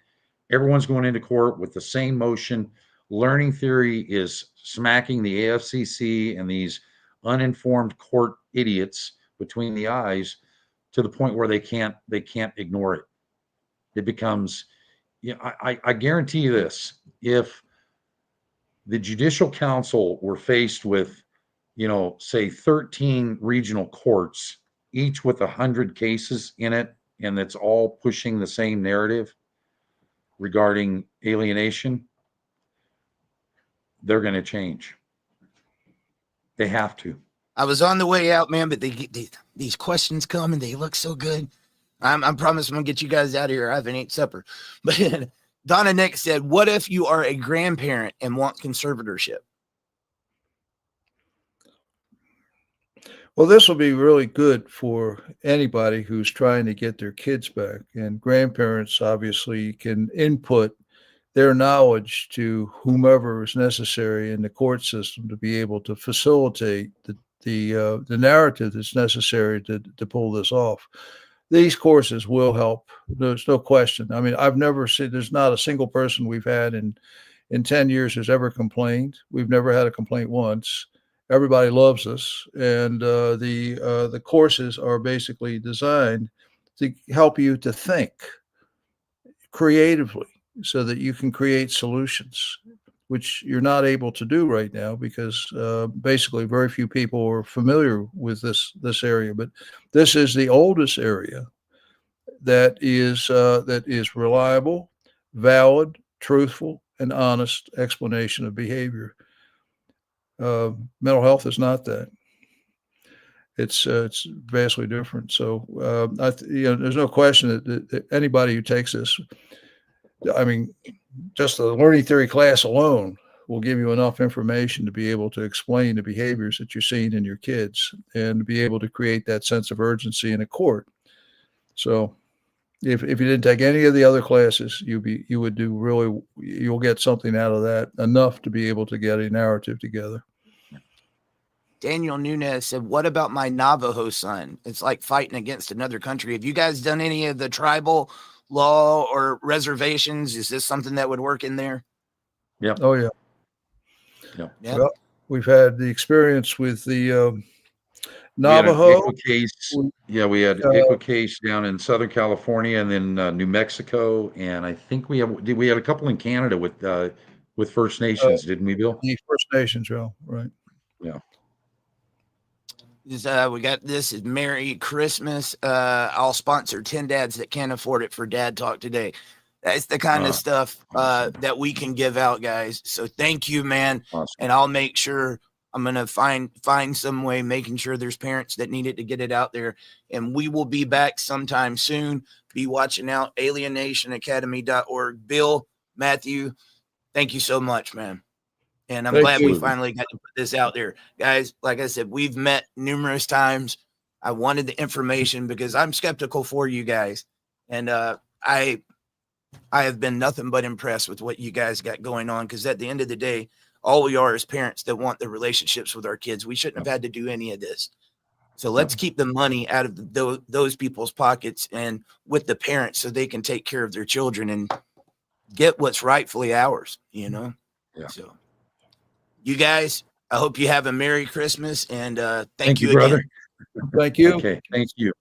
Everyone's going into court with the same motion. Learning theory is smacking the AFCC and these uninformed court idiots between the eyes to the point where they can't ignore it. It becomes, I guarantee you this: if the Judicial Council were faced with, you know, say 13 regional courts, each with 100 cases in it, and that's all pushing the same narrative regarding alienation, they're going to change. They have to. I was on the way out, man, but these questions come and they look so good. I promise I'm going to get you guys out of here. I haven't ate supper. But Donna Nick said, what if you are a grandparent and want conservatorship? Well, this will be really good for anybody who's trying to get their kids back. And grandparents obviously can input their knowledge to whomever is necessary in the court system to be able to facilitate the narrative that's necessary to pull this off. These courses will help. There's no question. I mean, I've never seen, there's not a single person we've had in 10 years who's ever complained. We've never had a complaint once. Everybody loves us. And the courses are basically designed to help you to think creatively so that you can create solutions, which you're not able to do right now because basically very few people are familiar with this area. But this is the oldest area that is reliable, valid, truthful, and honest explanation of behavior. Mental health is not that. It's vastly different. So there's no question that anybody who takes this, I mean, just the learning theory class alone will give you enough information to be able to explain the behaviors that you're seeing in your kids and to be able to create that sense of urgency in a court. So if you didn't take any of the other classes, you'll get something out of that, enough to be able to get a narrative together. Daniel Nunez said, what about my Navajo son? It's like fighting against another country. Have you guys done any of the tribal law or reservations? Is this something that would work in there? Yeah. Oh, yeah. Yeah. Yep. Well, we've had the experience with the Navajo case. Yeah, we had a case down in Southern California and then New Mexico, and I think we had a couple in Canada with First Nations, didn't we, Bill? The First Nations, right? Yeah. We got this is Merry Christmas. I'll sponsor 10 dads that can't afford it for Dad Talk today. That's the kind of stuff that we can give out, guys. So thank you, man. Awesome. And I'll make sure I'm going to find some way, making sure there's parents that need it to get it out there. And we will be back sometime soon. Be watching out, alienationacademy.org. Bill, Matthew, thank you so much, man. And I'm glad we finally got to put this out there. Guys, like I said, we've met numerous times. I wanted the information because I'm skeptical for you guys. And I have been nothing but impressed with what you guys got going on, because at the end of the day, all we are is parents that want the relationships with our kids. We shouldn't have had to do any of this. So let's keep the money out of those people's pockets and with the parents so they can take care of their children and get what's rightfully ours, you know? Yeah. So you guys, I hope you have a Merry Christmas, and thank you brother. again. Thank you. Okay. Thank you.